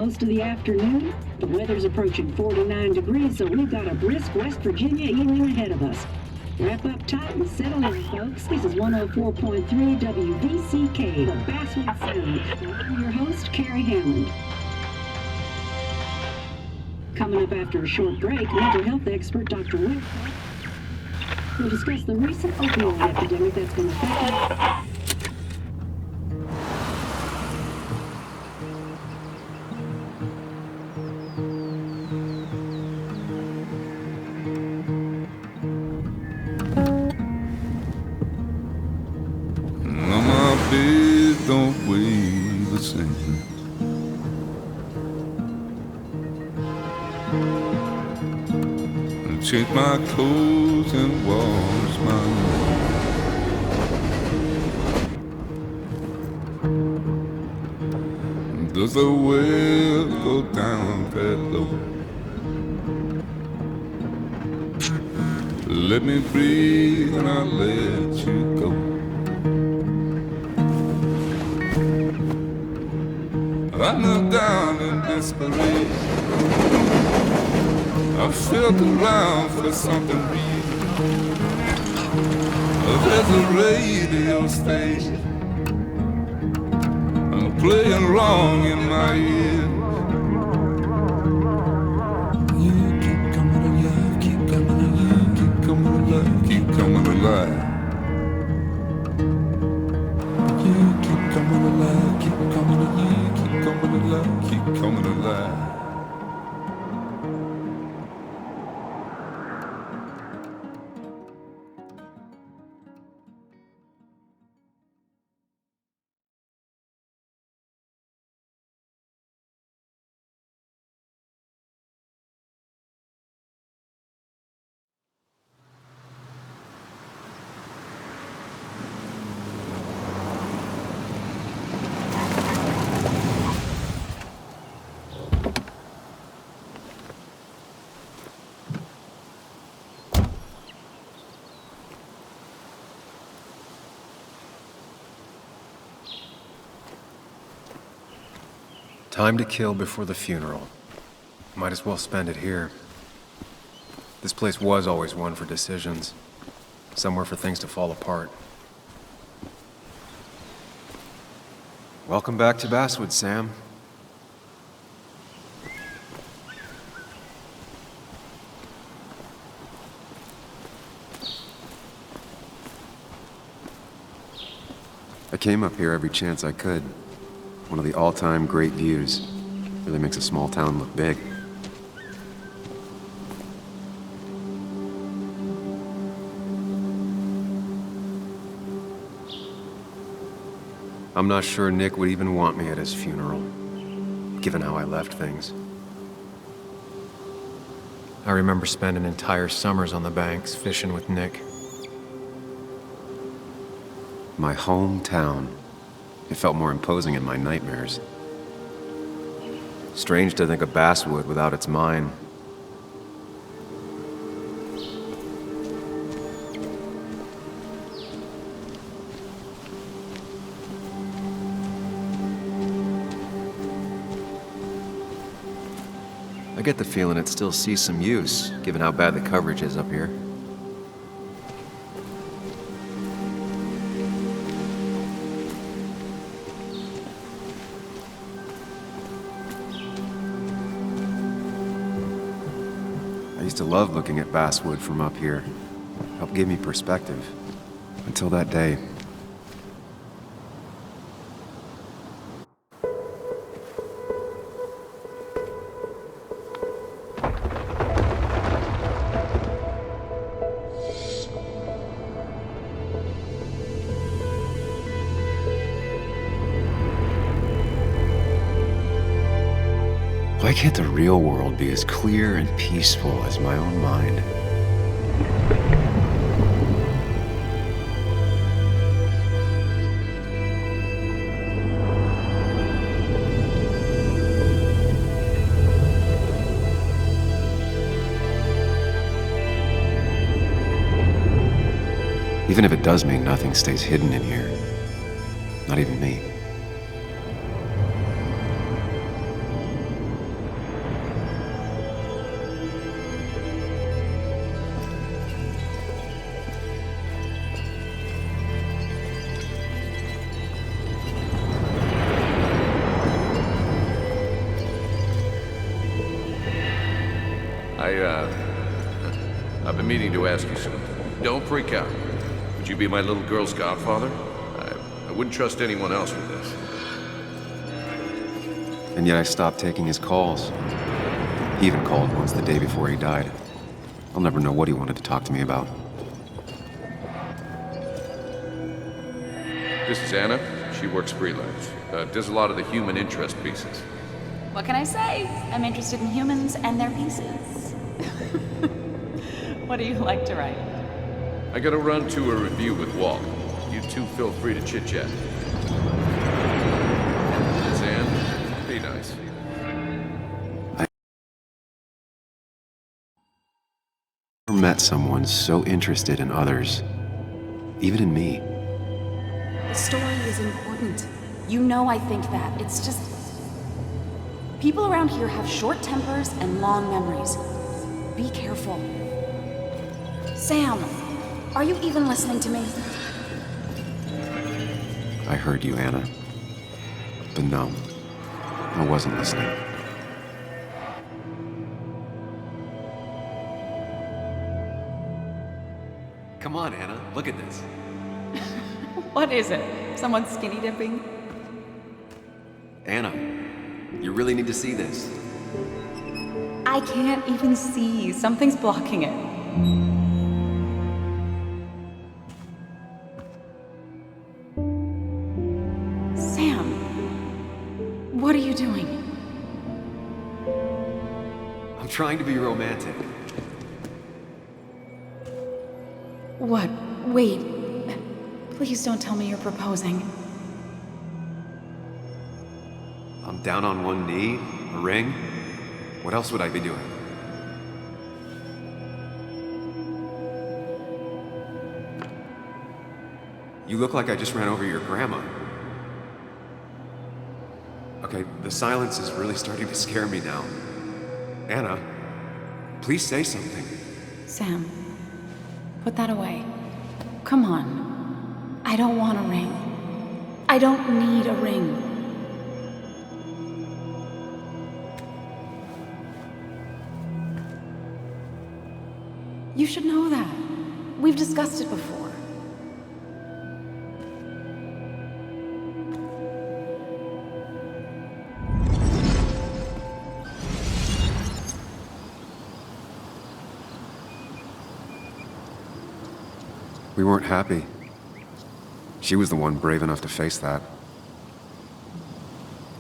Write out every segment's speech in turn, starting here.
Most of the afternoon, the weather's approaching 49 degrees, so we've got a brisk West Virginia evening ahead of us. Wrap up tight and settle in, folks. This is 104.3 WVCK, the Basswood Sound. And I'm your host, Carrie Hammond. Coming up after a short break, mental health expert Dr. Will will discuss the recent opioid epidemic that's been affecting. Don't weigh the same. And change my clothes and wash my hands. Does the well go down that low? Let me breathe and I'll let you go. I knelt down in desperation. I felt around for something real. There's a radio station playing wrong in my ear. You keep coming alive, keep coming alive, keep coming alive, keep coming alive. You keep coming alive, keep coming alive, keep coming alive, keep coming alive. Time to kill before the funeral. Might as well spend it here. This place was always one for decisions. Somewhere for things to fall apart. Welcome back to Basswood, Sam. I came up here every chance I could. One of the all-time great views. Really makes a small town look big. I'm not sure Nick would even want me at his funeral, given how I left things. I remember spending entire summers on the banks fishing with Nick. My hometown. It felt more imposing in my nightmares. Strange to think of Basswood without its mine. I get the feeling it still sees some use, given how bad the coverage is up here. I used to love looking at Basswood from up here. Helped give me perspective. Until that day. Why can't the real world be as clear and peaceful as my own mind? Even if it does mean nothing stays hidden in here. Not even me. I've been meaning to ask you something. Don't freak out. Would you be my little girl's godfather? I wouldn't trust anyone else with this. And yet I stopped taking his calls. He even called once the day before he died. I'll never know what he wanted to talk to me about. This is Anna. She works freelance. Does a lot of the human interest pieces. What can I say? I'm interested in humans and their pieces. What do you like to write? I gotta run to a review with Walt. You two feel free to chit-chat. Miss Anne, be nice. I never met someone so interested in others, even in me. The story is important. You know I think that. It's just... people around here have short tempers and long memories. Be careful. Sam, are you even listening to me? I heard you, Anna. But no, I wasn't listening. Come on, Anna, look at this. What is it? Someone skinny dipping? Anna, you really need to see this. I can't even see. Something's blocking it. Sam, what are you doing? I'm trying to be romantic. What? Wait. Please don't tell me you're proposing. I'm down on one knee, a ring. What else would I be doing? You look like I just ran over your grandma. Okay, the silence is really starting to scare me now. Anna, please say something. Sam, put that away. Come on. I don't want a ring. I don't need a ring. You should know that. We've discussed it before. We weren't happy. She was the one brave enough to face that.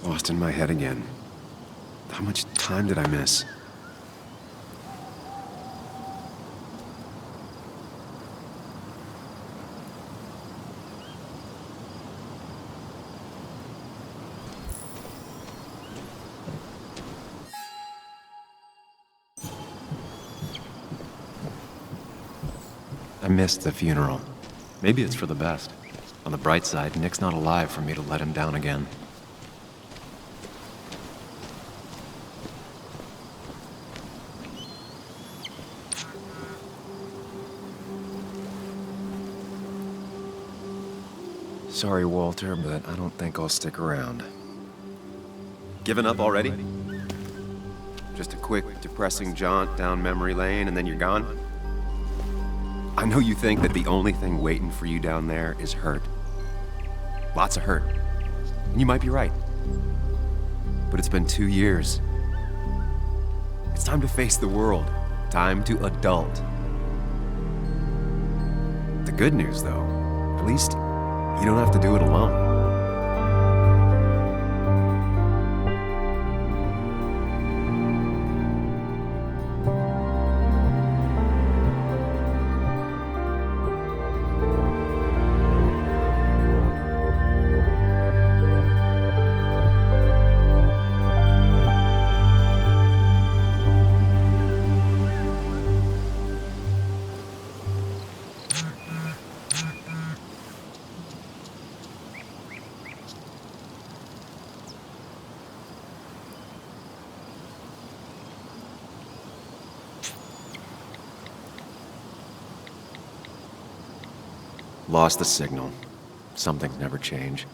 Lost in my head again. How much time did I miss? I missed the funeral. Maybe it's for the best. On the bright side, Nick's not alive for me to let him down again. Sorry, Walter, but I don't think I'll stick around. Given up already? Just a quick, depressing jaunt down memory lane and then you're gone? I know you think that the only thing waiting for you down there is hurt. Lots of hurt. And you might be right. But it's been 2 years. It's time to face the world. Time to adult. The good news, though, at least you don't have to do it alone. Lost the signal. Some things never change.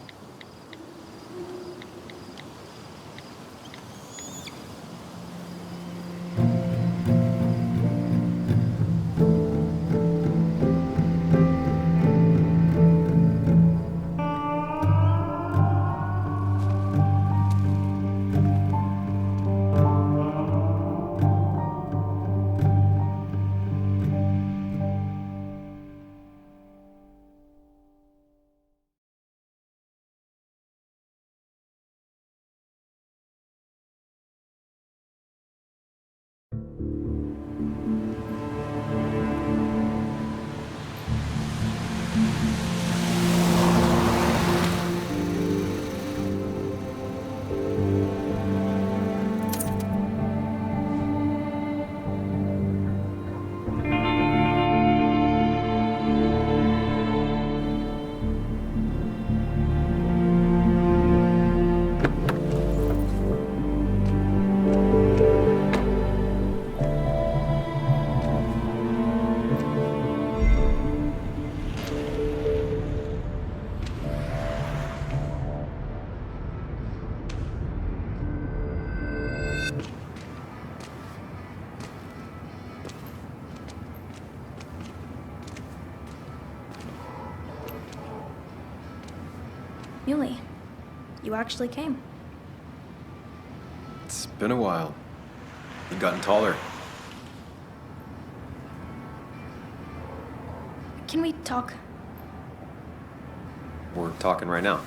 Muley, you actually came. It's been a while. You've gotten taller. Can we talk? We're talking right now.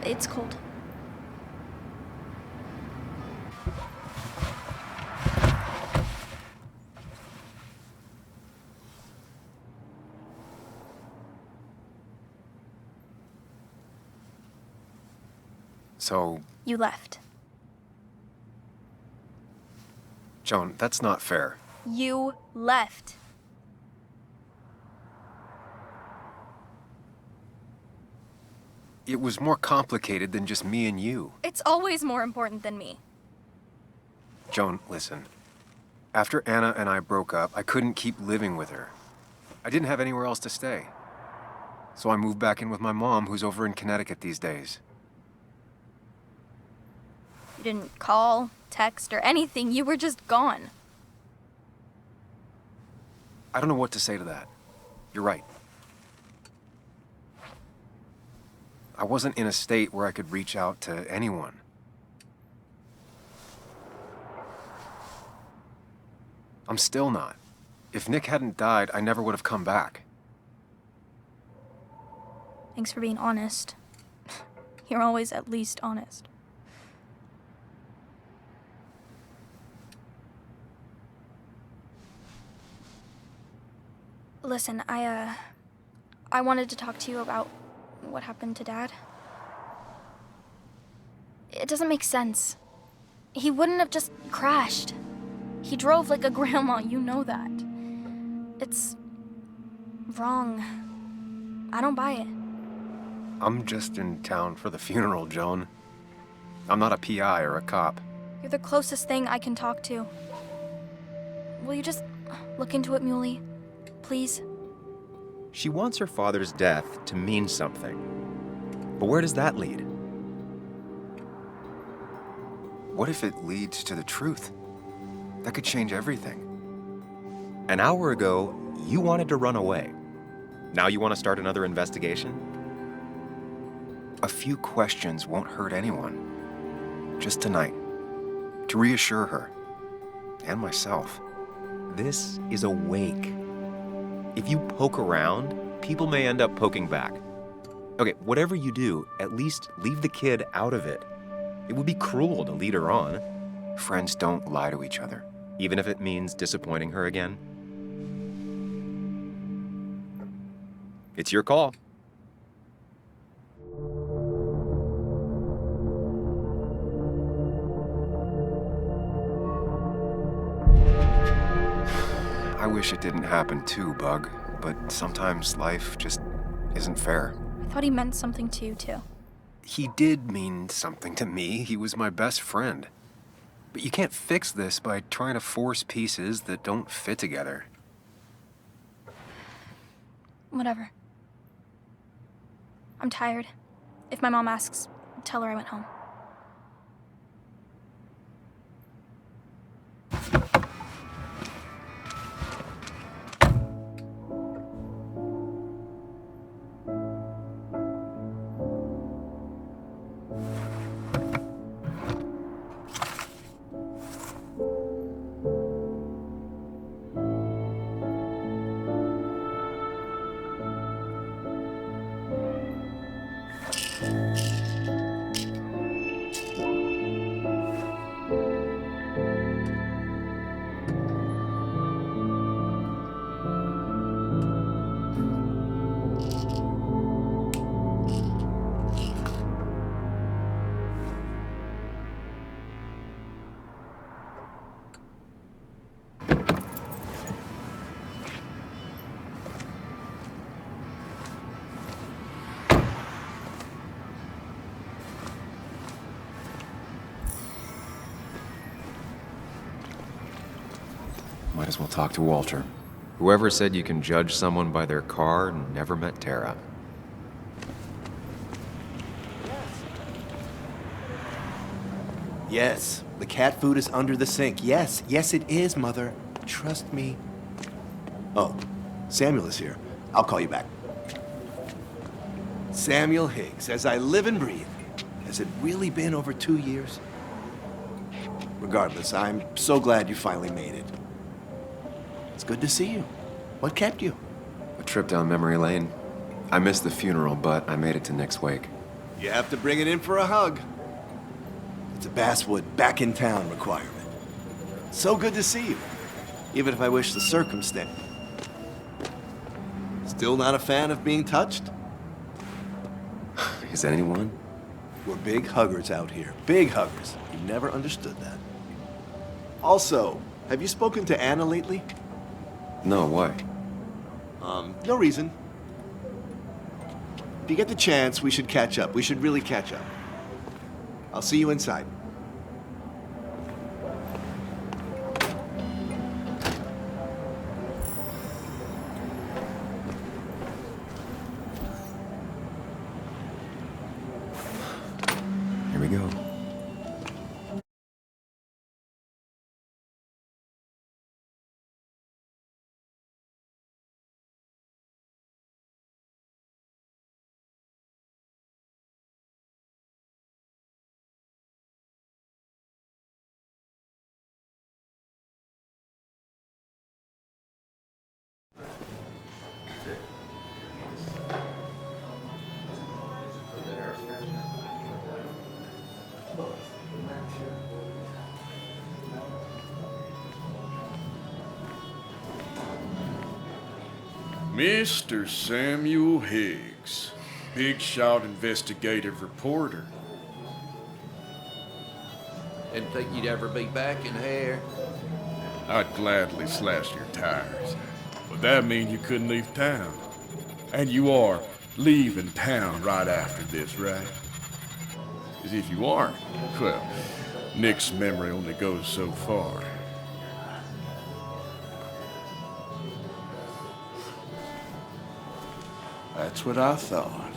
It's cold. So, You left. Joan, that's not fair. You left. It was more complicated than just me and you. It's always more important than me. Joan, listen. After Anna and I broke up, I couldn't keep living with her. I didn't have anywhere else to stay. So I moved back in with my mom, who's over in Connecticut these days. You didn't call, text, or anything. You were just gone. I don't know what to say to that. You're right. I wasn't in a state where I could reach out to anyone. I'm still not. If Nick hadn't died, I never would have come back. Thanks for being honest. You're always at least honest. Listen, I wanted to talk to you about what happened to Dad. It doesn't make sense. He wouldn't have just crashed. He drove like a grandma, you know that. It's wrong. I don't buy it. I'm just in town for the funeral, Joan. I'm not a PI or a cop. You're the closest thing I can talk to. Will you just look into it, Muley? Please? She wants her father's death to mean something. But where does that lead? What if it leads to the truth? That could change everything. An hour ago, you wanted to run away. Now you want to start another investigation? A few questions won't hurt anyone. Just tonight. To reassure her. And myself. This is a wake. If you poke around, people may end up poking back. Okay, whatever you do, at least leave the kid out of it. It would be cruel to lead her on. Friends don't lie to each other, even if it means disappointing her again. It's your call. I wish it didn't happen too, Bug, but sometimes life just isn't fair. I thought he meant something to you, too. He did mean something to me. He was my best friend. But you can't fix this by trying to force pieces that don't fit together. Whatever. I'm tired. If my mom asks, tell her I went home. Might as well talk to Walter. Whoever said you can judge someone by their car never met Tara. Yes, the cat food is under the sink. Yes, yes it is, Mother. Trust me. Oh, Samuel is here. I'll call you back. Samuel Higgs, as I live and breathe. Has it really been over 2 years? Regardless, I'm so glad you finally made it. It's good to see you. What kept you? A trip down memory lane. I missed the funeral, but I made it to Nick's wake. You have to bring it in for a hug. It's a Basswood back in town requirement. So good to see you, even if I wish the circumstance. Still not a fan of being touched? Is anyone? We're big huggers out here. Big huggers. You never understood that. Also, have you spoken to Anna lately? No, why? No reason. If you get the chance, we should catch up. We should really catch up. I'll see you inside. Here we go. Mr. Samuel Higgs, big shot investigative reporter. Didn't think you'd ever be back in here. I'd gladly slash your tires, but that mean you couldn't leave town. And you are leaving town right after this, right? As if you aren't, well, Nick's memory only goes so far. That's what I thought.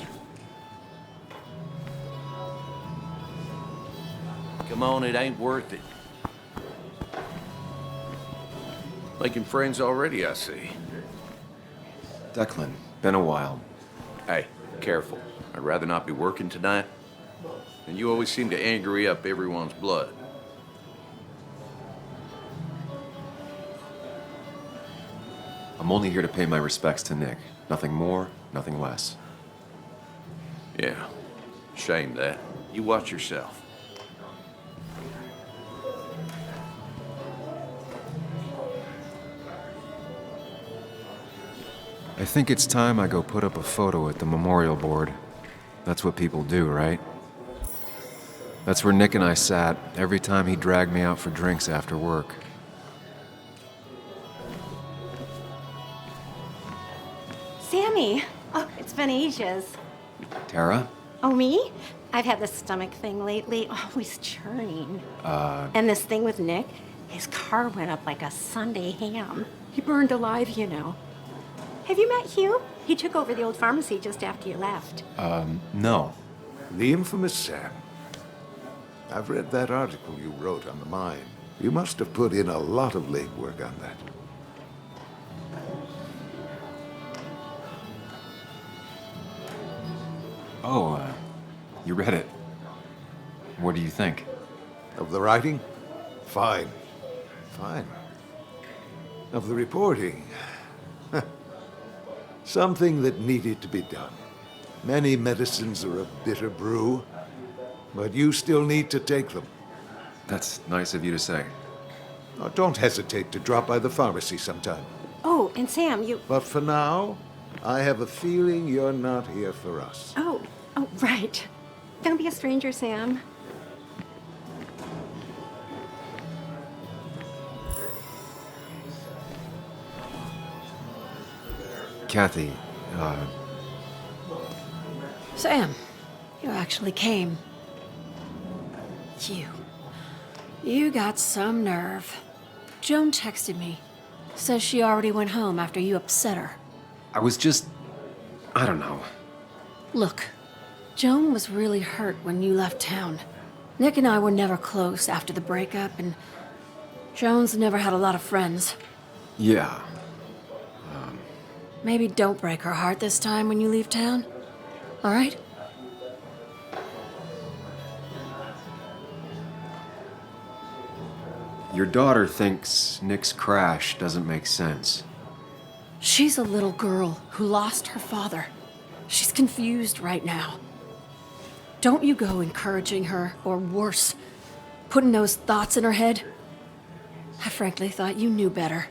Come on, it ain't worth it. Making friends already, I see. Declan, been a while. Hey, careful. I'd rather not be working tonight. And you always seem to angry up everyone's blood. I'm only here to pay my respects to Nick. Nothing more, nothing less. Yeah, shame that. You watch yourself. I think it's time I go put up a photo at the memorial board. That's what people do, right? That's where Nick and I sat every time he dragged me out for drinks after work. Sammy! Oh, it's been ages. Tara? Oh, me? I've had this stomach thing lately, always churning. And this thing with Nick, his car went up like a Sunday ham. He burned alive, you know. Have you met Hugh? He took over the old pharmacy just after you left. No. The infamous Sam. I've read that article you wrote on the mine. You must have put in a lot of legwork on that. Oh, you read it. What do you think? Of the writing? Fine. Fine. Of the reporting? Something that needed to be done. Many medicines are a bitter brew, but you still need to take them. That's nice of you to say. Now, don't hesitate to drop by the pharmacy sometime. Oh, and Sam, you... But for now, I have a feeling you're not here for us. Oh, right. Don't be a stranger, Sam. Kathy, Sam, you actually came. You got some nerve. Joan texted me. Says she already went home after you upset her. I was just... I don't know. Look, Joan was really hurt when you left town. Nick and I were never close after the breakup, and Joan's never had a lot of friends. Yeah. Maybe don't break her heart this time when you leave town. all right? Your daughter thinks Nick's crash doesn't make sense. She's a little girl who lost her father. She's confused right now. Don't you go encouraging her, or worse, putting those thoughts in her head. I frankly thought you knew better.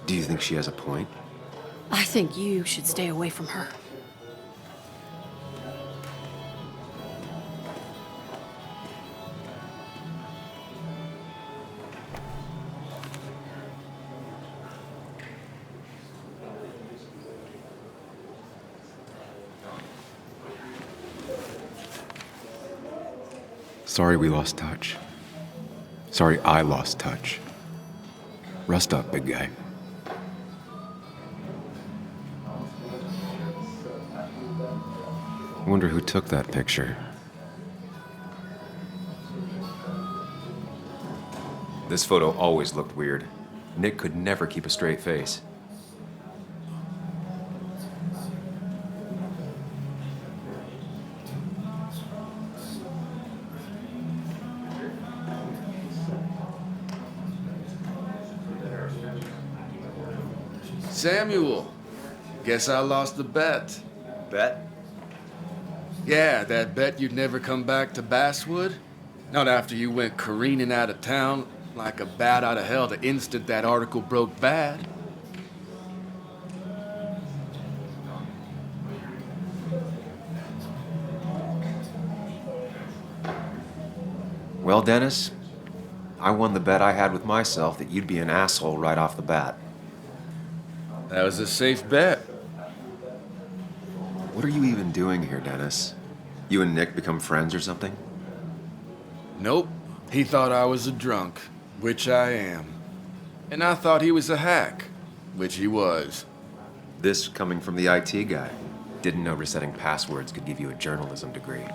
Do you think she has a point? I think you should stay away from her. Sorry we lost touch. Sorry I lost touch. Rest up, big guy. I wonder who took that picture. This photo always looked weird. Nick could never keep a straight face. Samuel, guess I lost the bet. Bet? Yeah, that bet you'd never come back to Basswood. Not after you went careening out of town like a bat out of hell the instant that article broke bad. Well, Dennis, I won the bet I had with myself that you'd be an asshole right off the bat. That was a safe bet. What are you even doing here, Dennis? You and Nick become friends or something? Nope. He thought I was a drunk, which I am. And I thought he was a hack, which he was. This coming from the IT guy. Didn't know resetting passwords could give you a journalism degree.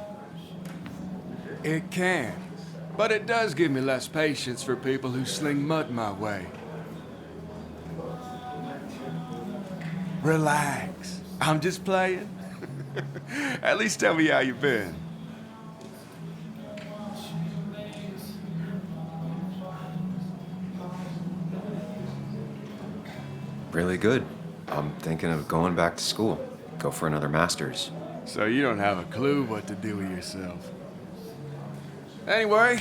It can. But it does give me less patience for people who sling mud my way. Relax. I'm just playing. At least tell me how you been. Really good. I'm thinking of going back to school. Go for another master's. So you don't have a clue what to do with yourself. Anyway,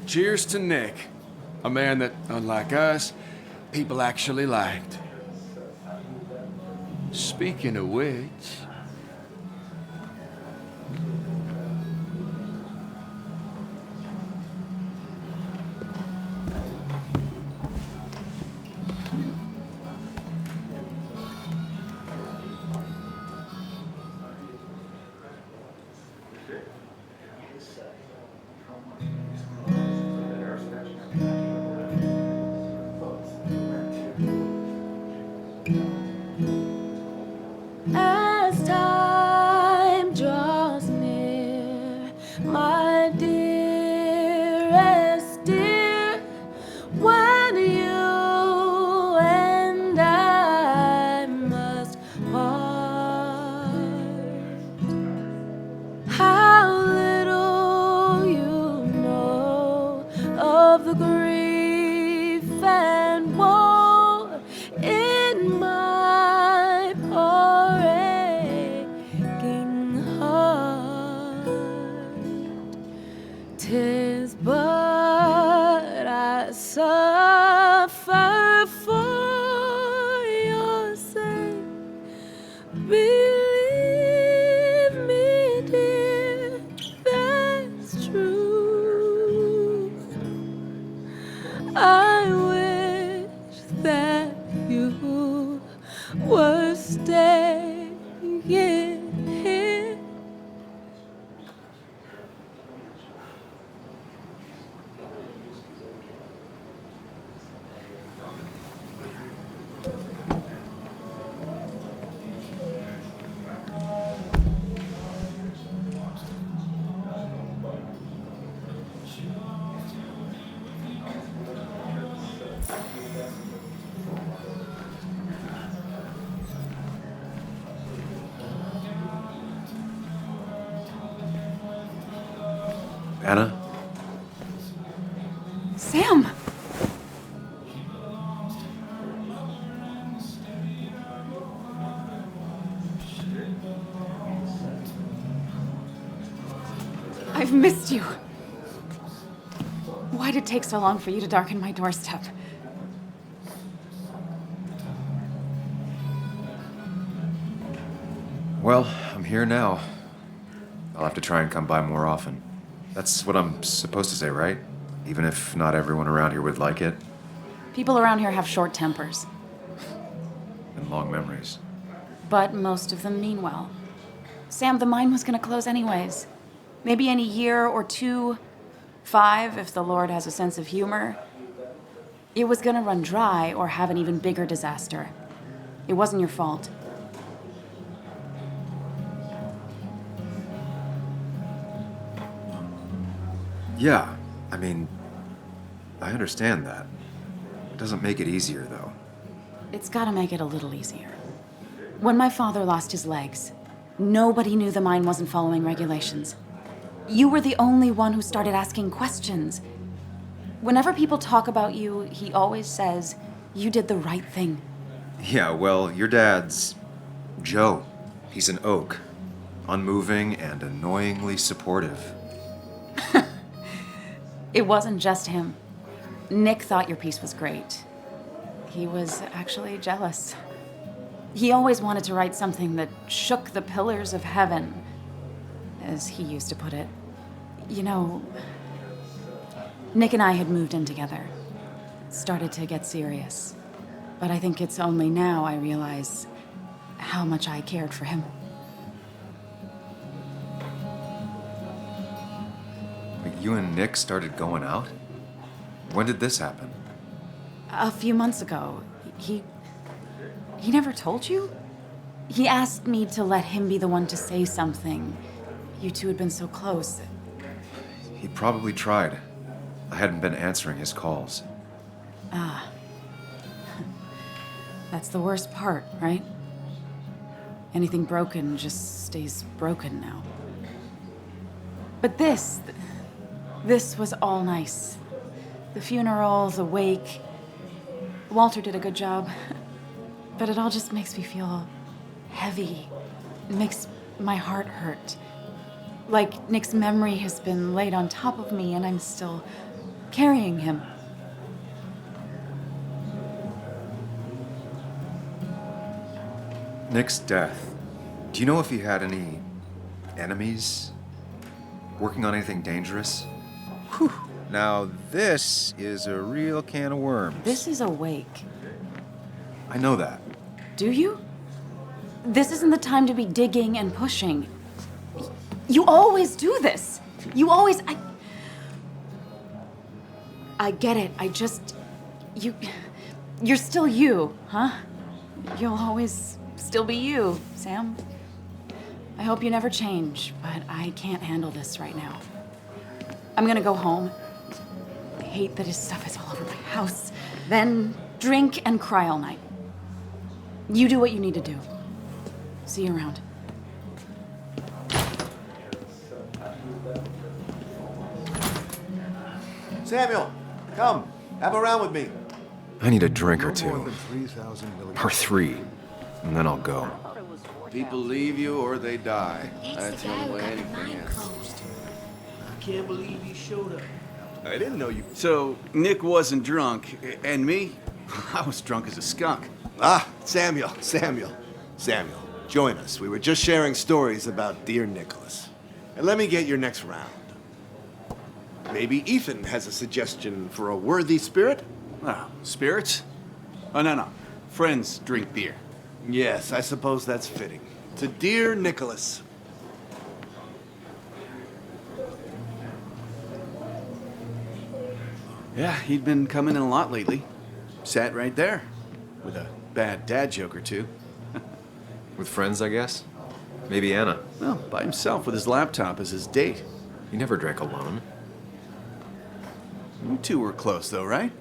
cheers to Nick. A man that, unlike us, people actually liked. Speaking of which... As time draws near, my dearest dear, when you and I must part, how little you know of the grief and woe in my poor aching heart. 'Tis but I suffer for your sake. Believe me, dear, that's true. Anna? Sam! I've missed you. Why'd it take so long for you to darken my doorstep? Well, I'm here now. I'll have to try and come by more often. That's what I'm supposed to say, right? Even if not everyone around here would like it. People around here have short tempers, And long memories. but most of them mean well. Sam, the mine was gonna close anyways. Maybe in a year or 2, 5, if the Lord has a sense of humor. It was gonna run dry or have an even bigger disaster. It wasn't your fault. Yeah, I mean, I understand that. It doesn't make it easier, though. It's gotta make it a little easier. When my father lost his legs, nobody knew the mine wasn't following regulations. You were the only one who started asking questions. Whenever people talk about you, he always says, you did the right thing. Yeah, well, your dad's Joe. He's an oak. Unmoving and annoyingly supportive. It wasn't just him. Nick thought your piece was great. He was actually jealous. He always wanted to write something that shook the pillars of heaven, as he used to put it. You know, Nick and I had moved in together. Started to get serious. But I think it's only now I realize how much I cared for him. You and Nick started going out? When did this happen? A few months ago, he never told you? He asked me to let him be the one to say something. You two had been so close. He probably tried. I hadn't been answering his calls. Ah. That's the worst part, right? Anything broken just stays broken now. But this was all nice. The funeral, the wake. Walter did a good job. But it all just makes me feel heavy. It makes my heart hurt. Like Nick's memory has been laid on top of me and I'm still carrying him. Nick's death. Do you know if he had any enemies? Working on anything dangerous? Whew. Now this is a real can of worms. This is a wake. I know that. Do you? This isn't the time to be digging and pushing. You always do this. You always... I get it. You're still you, huh? You'll always still be you, Sam. I hope you never change, but I can't handle this right now. I'm gonna go home. I hate that his stuff is all over my house. Then drink and cry all night. You do what you need to do. See you around. Samuel, come. Have a round with me. I need a drink or No two. more than 3,000 Or 3. And then I'll go. People leave you or they die. That's the only way anything is. I can't believe you showed up. I didn't know you. So, Nick wasn't drunk, and me? I was drunk as a skunk. Ah, Samuel. Join us. We were just sharing stories about dear Nicholas. And let me get your next round. Maybe Ethan has a suggestion for a worthy spirit? Oh, spirits? Oh, no. Friends drink beer. Yes, I suppose that's fitting. To dear Nicholas. Yeah, he'd been coming in a lot lately. Sat right there. With a bad dad joke or two. With friends, I guess? Maybe Anna. Well, by himself with his laptop as his date. He never drank alone. You two were close, though, right?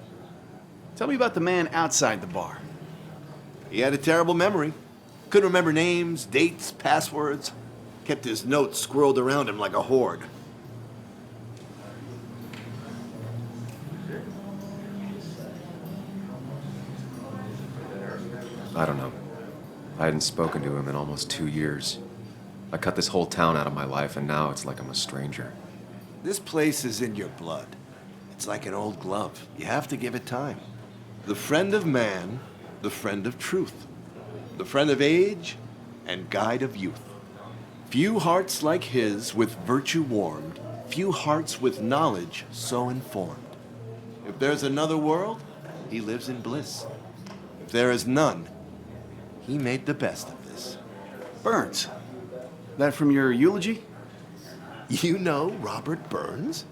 Tell me about the man outside the bar. He had a terrible memory. Couldn't remember names, dates, passwords. Kept his notes squirreled around him like a hoard. I don't know. I hadn't spoken to him in almost 2 years. I cut this whole town out of my life, and now it's like I'm a stranger. This place is in your blood. It's like an old glove. You have to give it time. The friend of man, the friend of truth. The friend of age, and guide of youth. Few hearts like his with virtue warmed, few hearts with knowledge so informed. If there's another world, he lives in bliss. If there is none, he made the best of this. Burns. That from your eulogy? You know Robert Burns?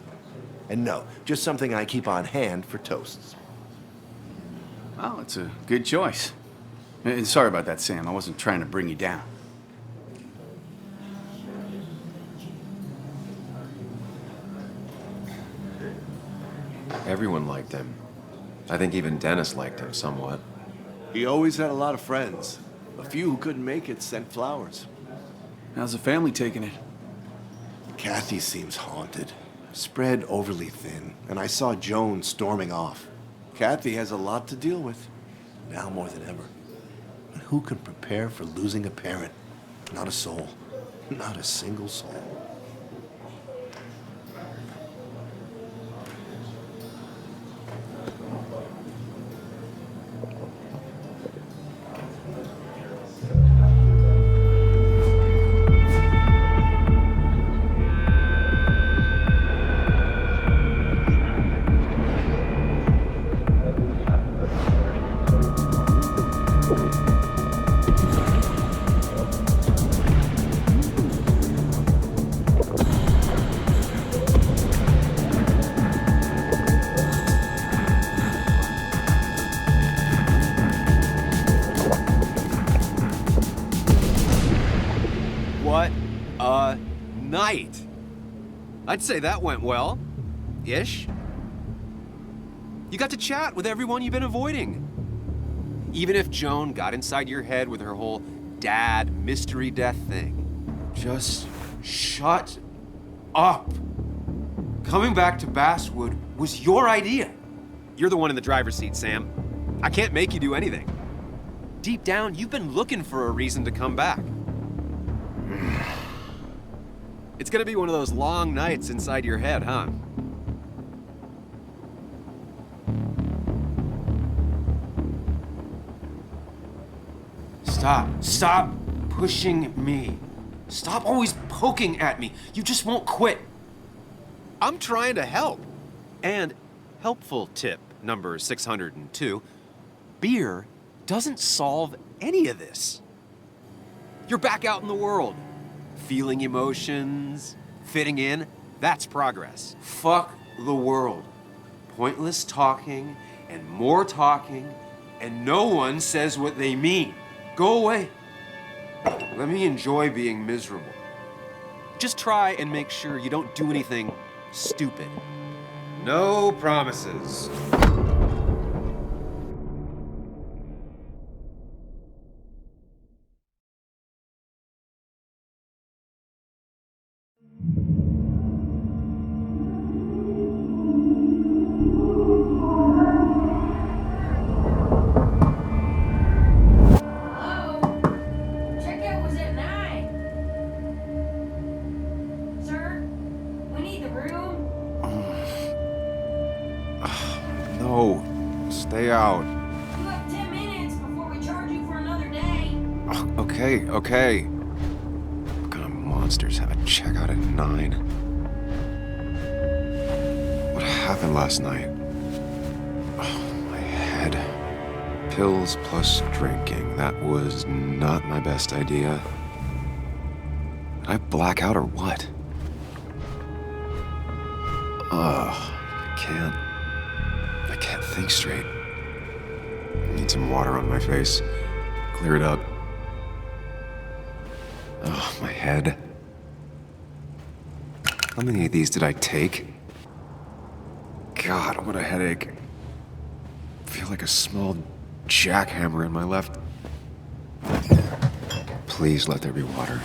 And no, just something I keep on hand for toasts. Well, it's a good choice. And sorry about that, Sam. I wasn't trying to bring you down. Everyone liked him. I think even Dennis liked him somewhat. He always had a lot of friends. A few who couldn't make it sent flowers. How's the family taking it? Kathy seems haunted. Spread overly thin, and I saw Joan storming off. Kathy has a lot to deal with, now more than ever. And who can prepare for losing a parent? Not a soul. Not a single soul. What a night! I'd say that went well. Ish. You got to chat with everyone you've been avoiding. Even if Joan got inside your head with her whole dad mystery death thing. Just shut up. Coming back to Basswood was your idea. You're the one in the driver's seat, Sam. I can't make you do anything. Deep down, you've been looking for a reason to come back. It's gonna be one of those long nights inside your head, huh? Stop pushing me. Stop always poking at me. You just won't quit. I'm trying to help. And helpful tip number 602, beer doesn't solve any of this. You're back out in the world. Feeling emotions, fitting in, that's progress. Fuck the world. Pointless talking and more talking, and no one says what they mean. Go away. Let me enjoy being miserable. Just try and make sure you don't do anything stupid. No promises. No, stay out. You have 10 minutes before we charge you for another day. Okay. What kind of monsters have a checkout at 9? What happened last night? Oh, my head. Pills plus drinking. That was not my best idea. Did I black out or what? I can't think straight. I need some water on my face. Clear it up. Oh, my head. How many of these did I take? God, what a headache. I feel like a small jackhammer in my left. Please let there be water.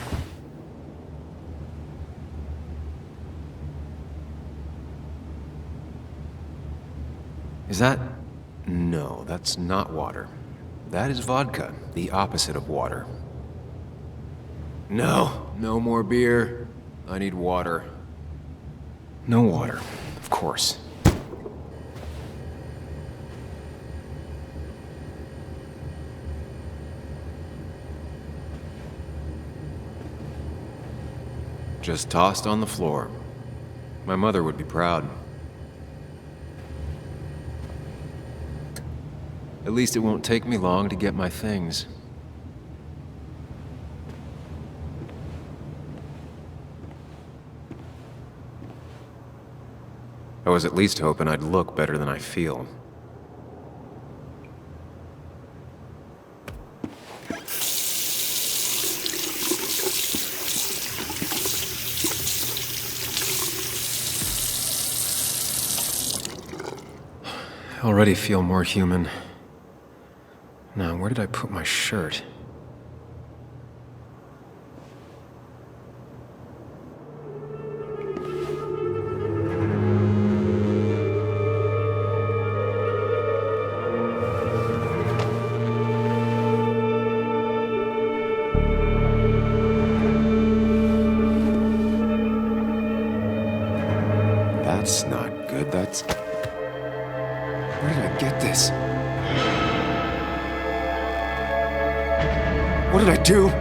Is that... No, that's not water. That is vodka, the opposite of water. No, no more beer. I need water. No water, of course. Just tossed on the floor. My mother would be proud. At least it won't take me long to get my things. I was at least hoping I'd look better than I feel. I already feel more human. Now, where did I put my shirt? That's not good. That's... Where did I get this? What did I do?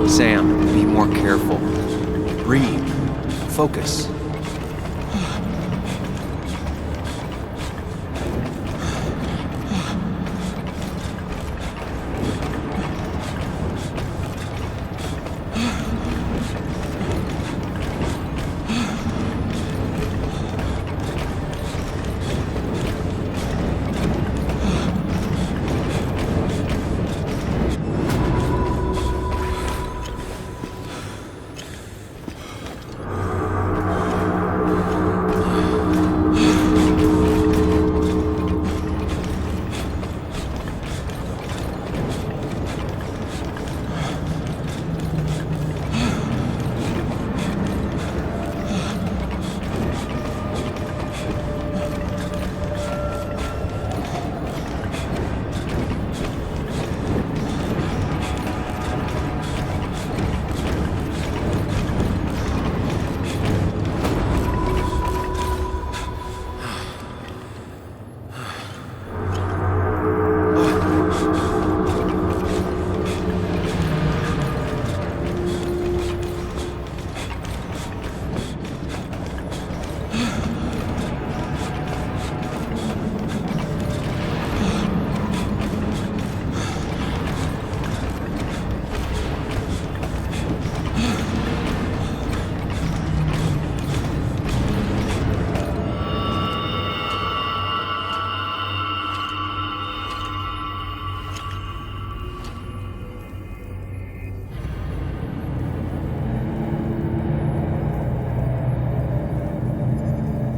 Sam, be more careful. Breathe. Focus.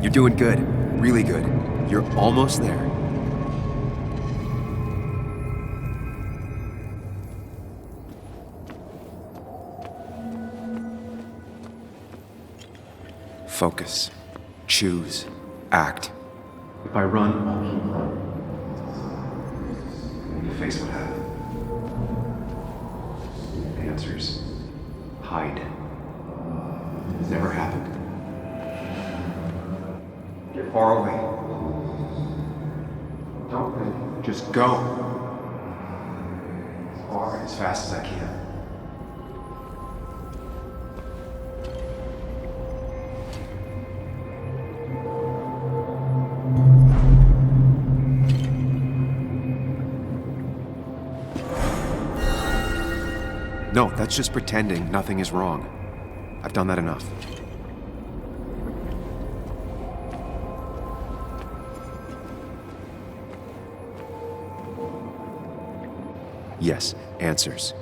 You're doing good. Really good. You're almost there. Focus. Choose. Act. If I run, I'll keep running. face what happened. Answers. Hide. It's never happened. Get far away. Don't think. Just go. As far, as fast as I can. No, that's just pretending nothing is wrong. I've done that enough. Yes, answers.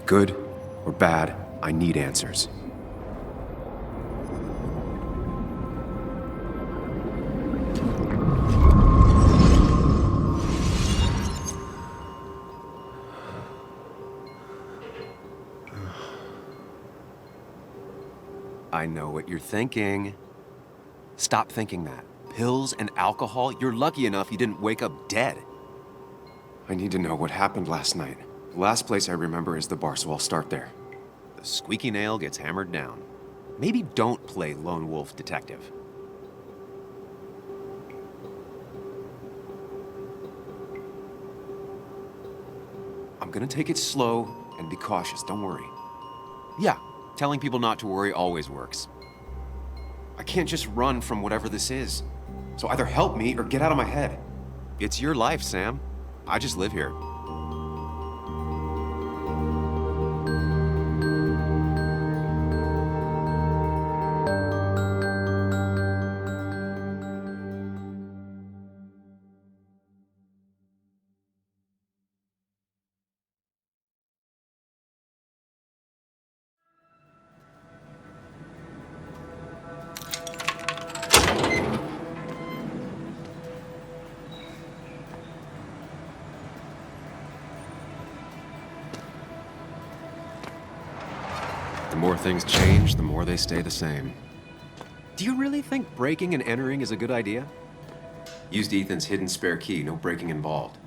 Good or bad, I need answers. I know what you're thinking. Stop thinking that. Pills and alcohol? You're lucky enough you didn't wake up dead. I need to know what happened last night. The last place I remember is the bar, so I'll start there. The squeaky nail gets hammered down. Maybe don't play lone wolf detective. I'm gonna take it slow and be cautious, don't worry. Yeah, telling people not to worry always works. I can't just run from whatever this is. So either help me or get out of my head. It's your life, Sam. I just live here. The more things change, the more they stay the same. Do you really think breaking and entering is a good idea? Used Ethan's hidden spare key, no breaking involved.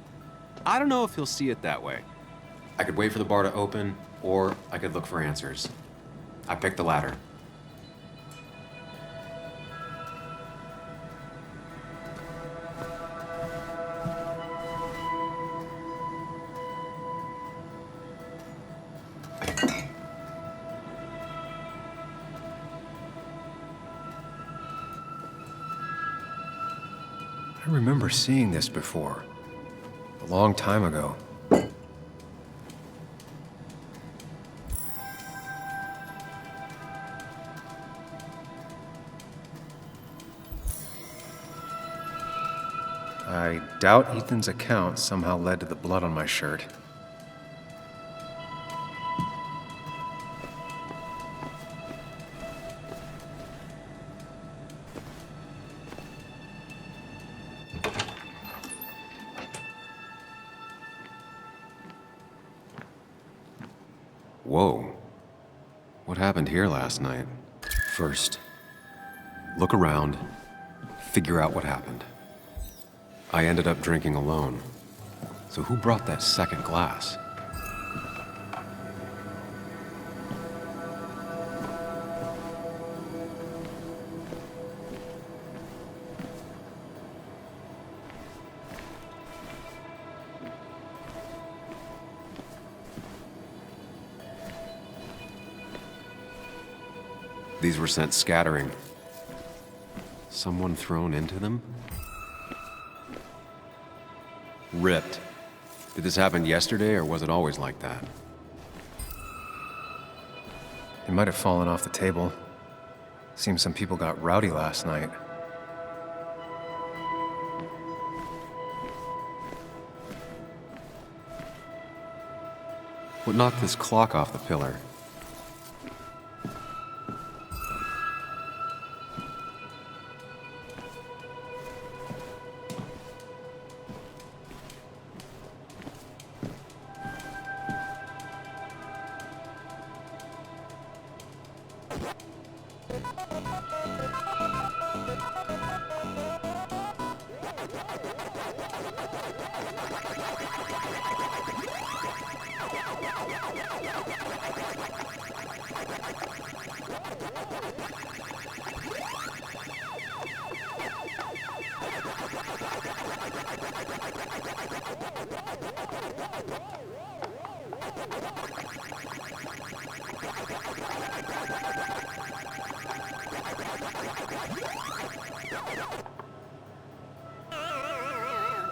I don't know if he'll see it that way. I could wait for the bar to open, or I could look for answers. I picked the latter. I remember seeing this before, a long time ago. I doubt Ethan's account somehow led to the blood on my shirt. Whoa. What happened here last night? First, look around, figure out what happened. I ended up drinking alone. So who brought that second glass? These were sent scattering. Someone thrown into them? Ripped. Did this happen yesterday, or was it always like that? It might have fallen off the table. Seems some people got rowdy last night. What knocked this clock off the pillar?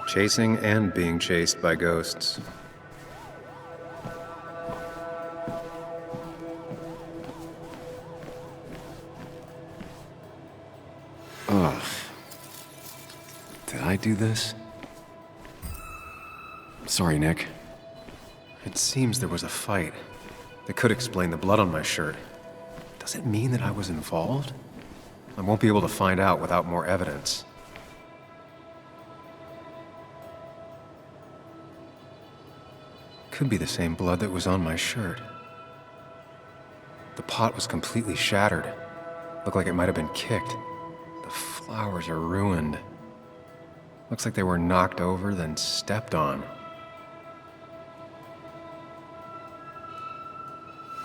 Chasing and being chased by ghosts. Ugh. Did I do this? Sorry, Nick. It seems there was a fight. That could explain the blood on my shirt. Does it mean that I was involved? I won't be able to find out without more evidence. Could be the same blood that was on my shirt. The pot was completely shattered. Looked like it might have been kicked. The flowers are ruined. Looks like they were knocked over, then stepped on.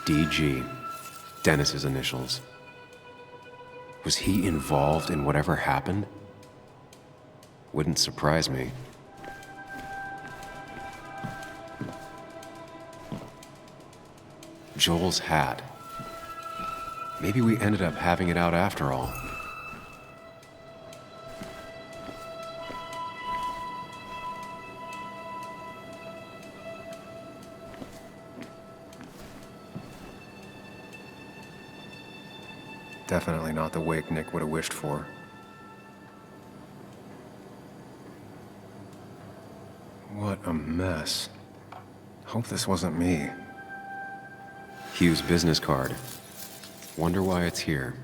DG. Dennis's initials. Was he involved in whatever happened? Wouldn't surprise me. Joel's hat. Maybe we ended up having it out after all. Definitely not the wake Nick would have wished for. What a mess. Hope this wasn't me. Hugh's business card. Wonder why it's here.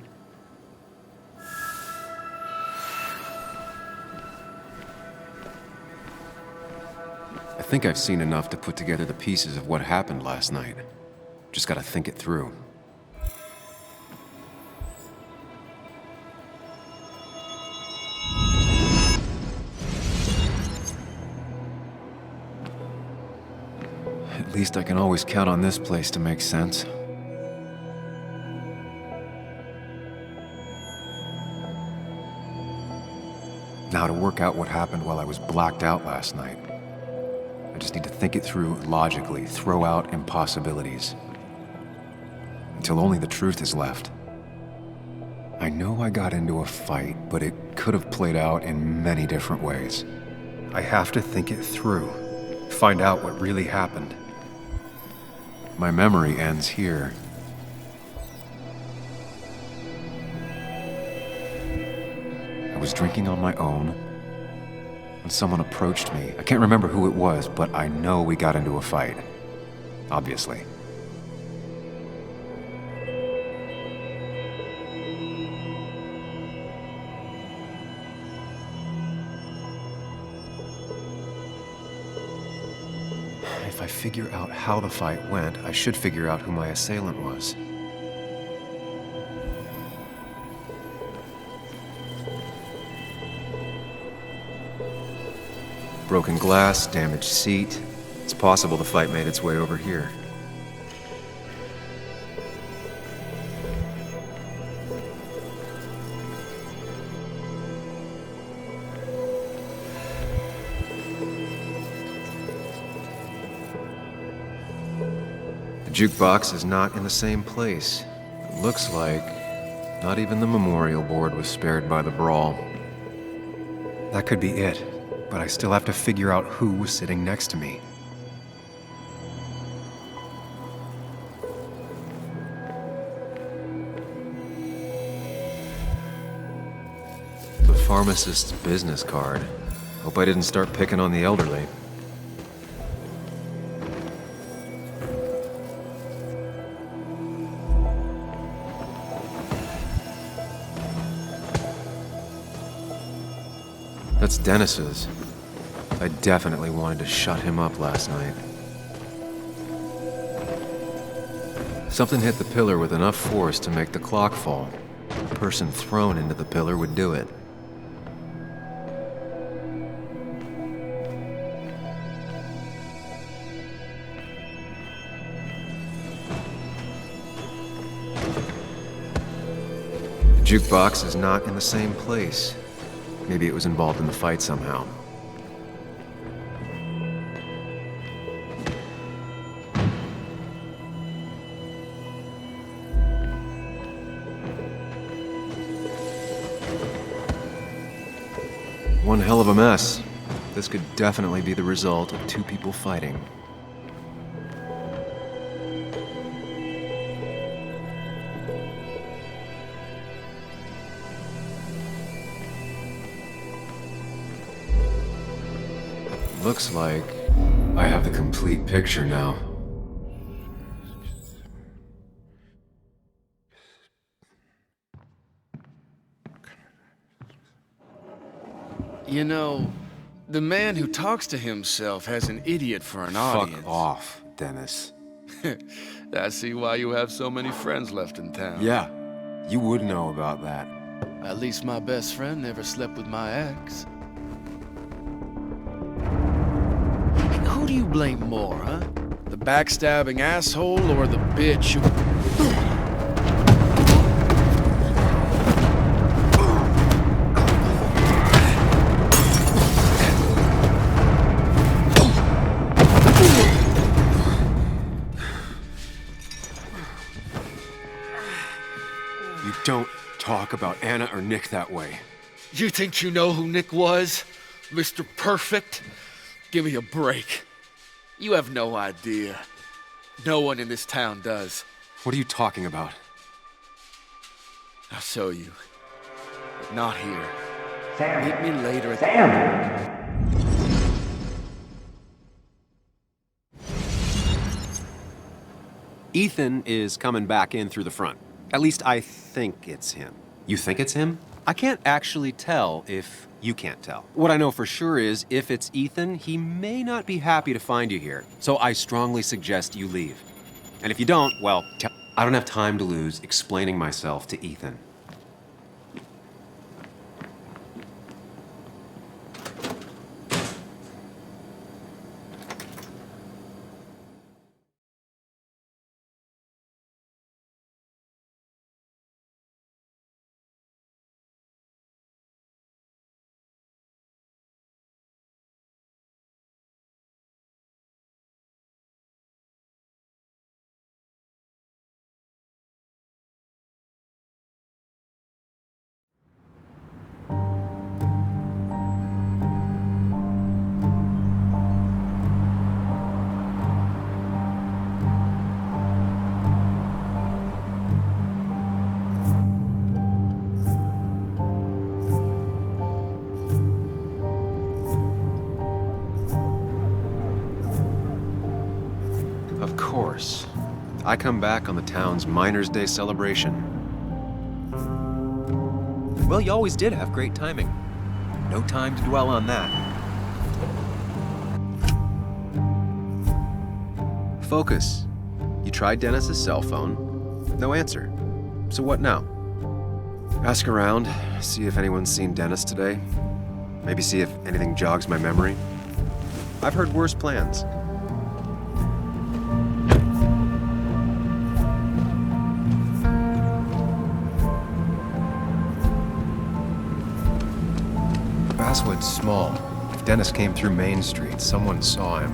I think I've seen enough to put together the pieces of what happened last night. Just gotta think it through. At least I can always count on this place to make sense. Now to work out what happened while I was blacked out last night. I just need to think it through logically, throw out impossibilities. Until only the truth is left. I know I got into a fight, but it could have played out in many different ways. I have to think it through, find out what really happened. My memory ends here. I was drinking on my own when someone approached me. I can't remember who it was, but I know we got into a fight. Obviously. If I figure out how the fight went, I should figure out who my assailant was. Broken glass, damaged seat. It's possible the fight made its way over here. The jukebox is not in the same place. It looks like not even the memorial board was spared by the brawl. That could be it, but I still have to figure out who was sitting next to me. The pharmacist's business card. Hope I didn't start picking on the elderly. That's Dennis's. I definitely wanted to shut him up last night. Something hit the pillar with enough force to make the clock fall. The person thrown into the pillar would do it. Jukebox is not in the same place. Maybe it was involved in the fight somehow. One hell of a mess. This could definitely be the result of two people fighting. Looks like I have the complete picture now. You know, the man who talks to himself has an idiot for an audience. Fuck off, Dennis. I see why you have so many friends left in town. Yeah, you would know about that. At least my best friend never slept with my ex. Who do you blame more, huh? The backstabbing asshole or the bitch who... You don't talk about Anna or Nick that way. You think you know who Nick was? Mr. Perfect? Give me a break. You have no idea. No one in this town does. What are you talking about? I'll show you. But not here. Sam. Meet me later at Sam. Ethan is coming back in through the front. At least I think it's him. You think it's him? I can't actually tell if you can't tell. What I know for sure is if it's Ethan, he may not be happy to find you here. So I strongly suggest you leave. And if you don't, well, I don't have time to lose explaining myself to Ethan. Of course. I come back on the town's Miners' Day celebration. Well, you always did have great timing. No time to dwell on that. Focus. You tried Dennis's cell phone. No answer. So what now? Ask around, see if anyone's seen Dennis today. Maybe see if anything jogs my memory. I've heard worse plans. Basswood's small. If Dennis came through Main Street, someone saw him.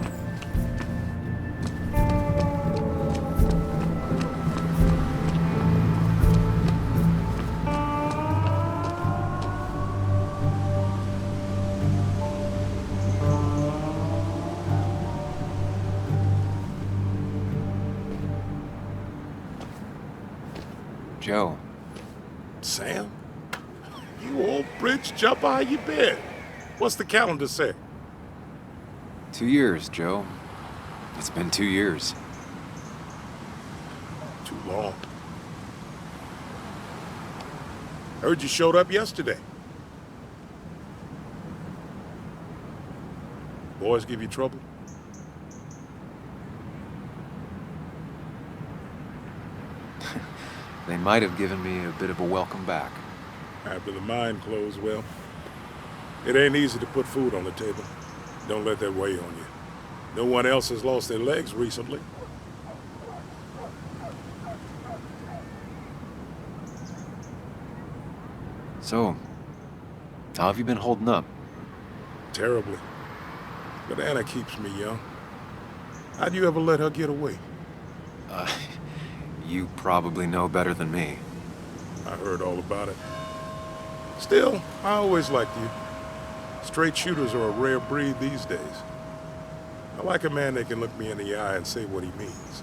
Joe. Sam? You old bridge jumper, how you been? What's the calendar say? 2 years, Joe. It's been 2 years. Too long. Heard you showed up yesterday. Boys give you trouble? They might have given me a bit of a welcome back. After the mine closed, well, it ain't easy to put food on the table. Don't let that weigh on you. No one else has lost their legs recently. So, how have you been holding up? Terribly. But Anna keeps me young. How'd you ever let her get away? You probably know better than me. I heard all about it. Still, I always liked you. Straight shooters are a rare breed these days. I like a man that can look me in the eye and say what he means.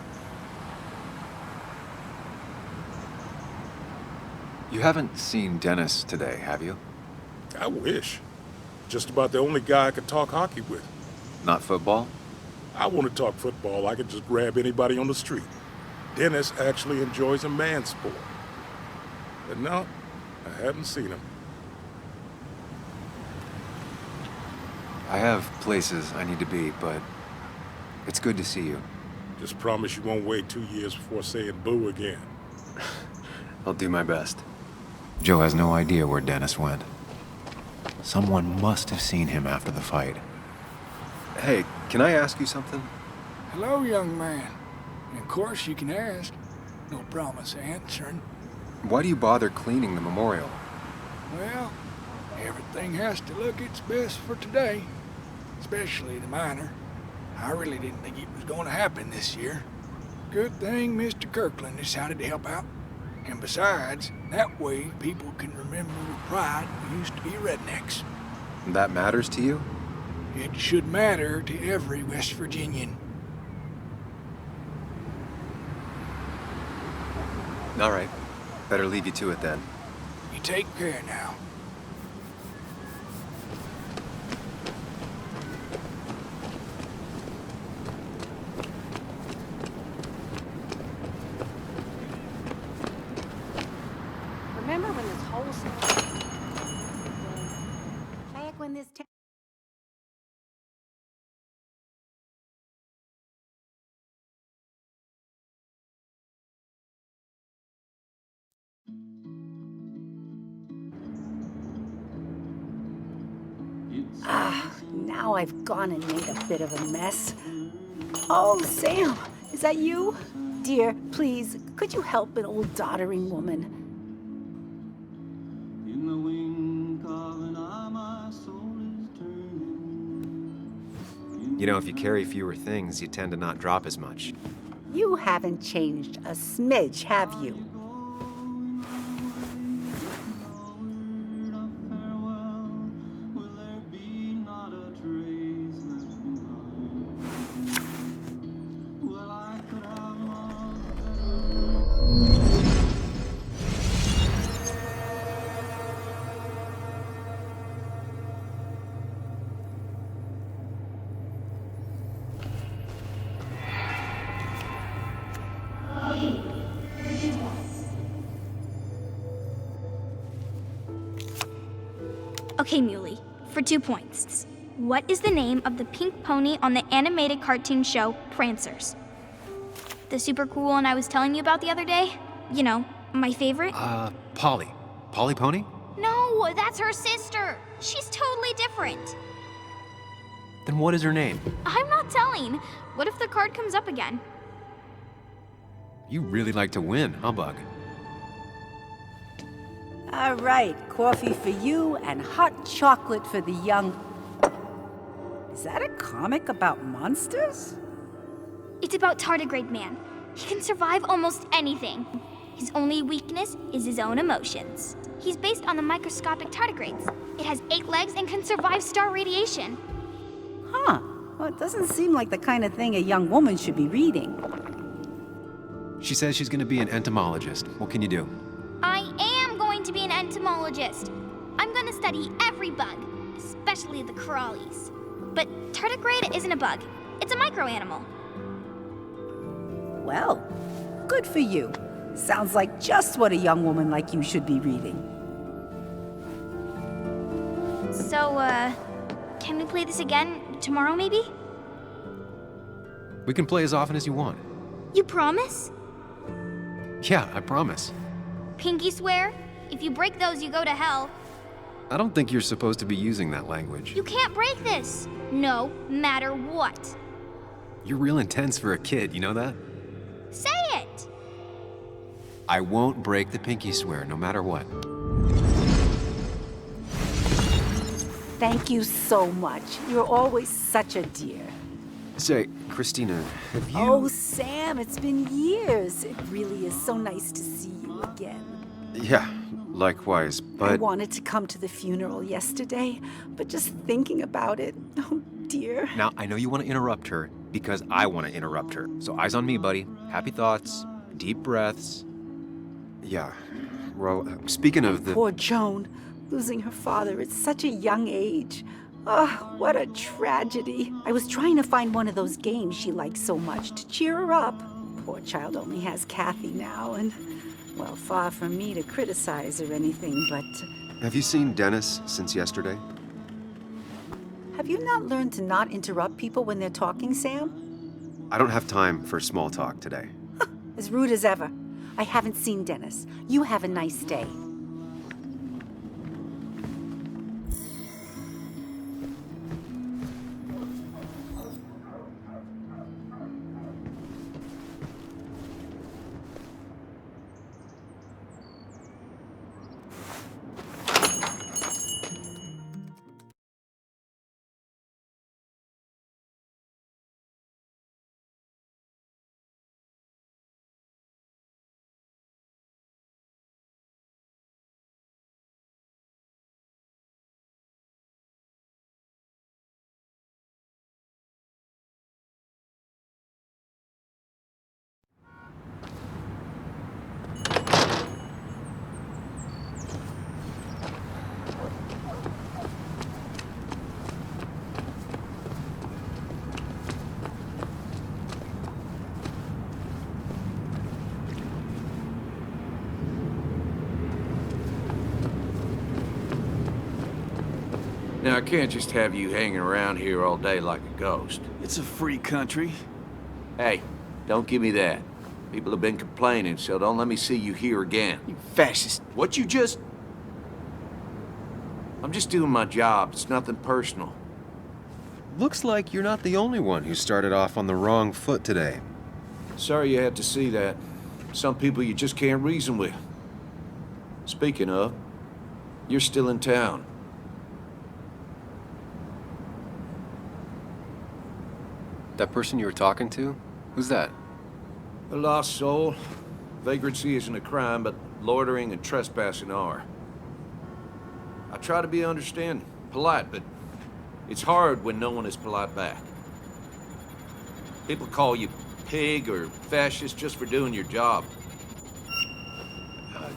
You haven't seen Dennis today, have you? I wish. Just about the only guy I could talk hockey with. Not football? I want to talk football. I could just grab anybody on the street. Dennis actually enjoys a man's sport. But no, I haven't seen him. I have places I need to be, but it's good to see you. Just promise you won't wait 2 years before saying boo again. I'll do my best. Joe has no idea where Dennis went. Someone must have seen him after the fight. Hey, can I ask you something? Hello, young man. Of course you can ask. No promise answering. Why do you bother cleaning the memorial? Well, everything has to look its best for today. Especially the minor. I really didn't think it was going to happen this year. Good thing Mr. Kirkland decided to help out. And besides, that way people can remember with pride we used to be rednecks. That matters to you? It should matter to every West Virginian. All right. Better leave you to it then. You take care now. Remember when this whole back when this now I've gone and made a bit of a mess. Oh, Sam, is that you? Dear, please, could you help an old doddering woman? You know, if you carry fewer things, you tend to not drop as much. You haven't changed a smidge, have you? Okay, Muley, for 2 points. What is the name of the pink pony on the animated cartoon show Prancers? The super cool one I was telling you about the other day? You know, my favorite? Polly. Polly Pony? No, that's her sister. She's totally different. Then what is her name? I'm not telling. What if the card comes up again? You really like to win, huh, Bug? All right, coffee for you and hot chocolate for the young... Is that a comic about monsters? It's about Tardigrade Man. He can survive almost anything. His only weakness is his own emotions. He's based on the microscopic tardigrades. It has 8 legs and can survive star radiation. Huh. Well, it doesn't seem like the kind of thing a young woman should be reading. She says she's gonna be an entomologist. What can you do? I am going to be an entomologist. I'm going to study every bug, especially the crawlies. But tardigrade isn't a bug. It's a microanimal. Well, good for you. Sounds like just what a young woman like you should be reading. So, can we play this again tomorrow, maybe? We can play as often as you want. You promise? Yeah, I promise. Pinky swear? If you break those, you go to hell. I don't think you're supposed to be using that language. You can't break this. No matter what. You're real intense for a kid, you know that? Say it! I won't break the pinky swear, no matter what. thank you so much. You're always such a dear. Say, Christina, have you... Oh, Sam, it's been years. It really is so nice to see you again. Yeah, likewise, but... I wanted to come to the funeral yesterday, but just thinking about it, oh dear. Now, I know you want to interrupt her because I want to interrupt her. So eyes on me, buddy. Happy thoughts, deep breaths. Yeah, well, speaking of the... Poor Joan, losing her father at such a young age. Oh, what a tragedy. I was trying to find one of those games she likes so much to cheer her up. Poor child only has Kathy now, and, well, far from me to criticize or anything, but... Have you seen Dennis since yesterday? Have you not learned to not interrupt people when they're talking, Sam? I don't have time for small talk today. As rude as ever. I haven't seen Dennis. You have a nice day. Now, I can't just have you hanging around here all day like a ghost. It's a free country. Hey, don't give me that. People have been complaining, so don't let me see you here again. You fascist. What you just... I'm just doing my job. It's nothing personal. Looks like you're not the only one who started off on the wrong foot today. Sorry you had to see that. Some people you just can't reason with. Speaking of, you're still in town. That person you were talking to? Who's that? A lost soul. Vagrancy isn't a crime, but loitering and trespassing are. I try to be understanding, polite, but it's hard when no one is polite back. People call you pig or fascist just for doing your job.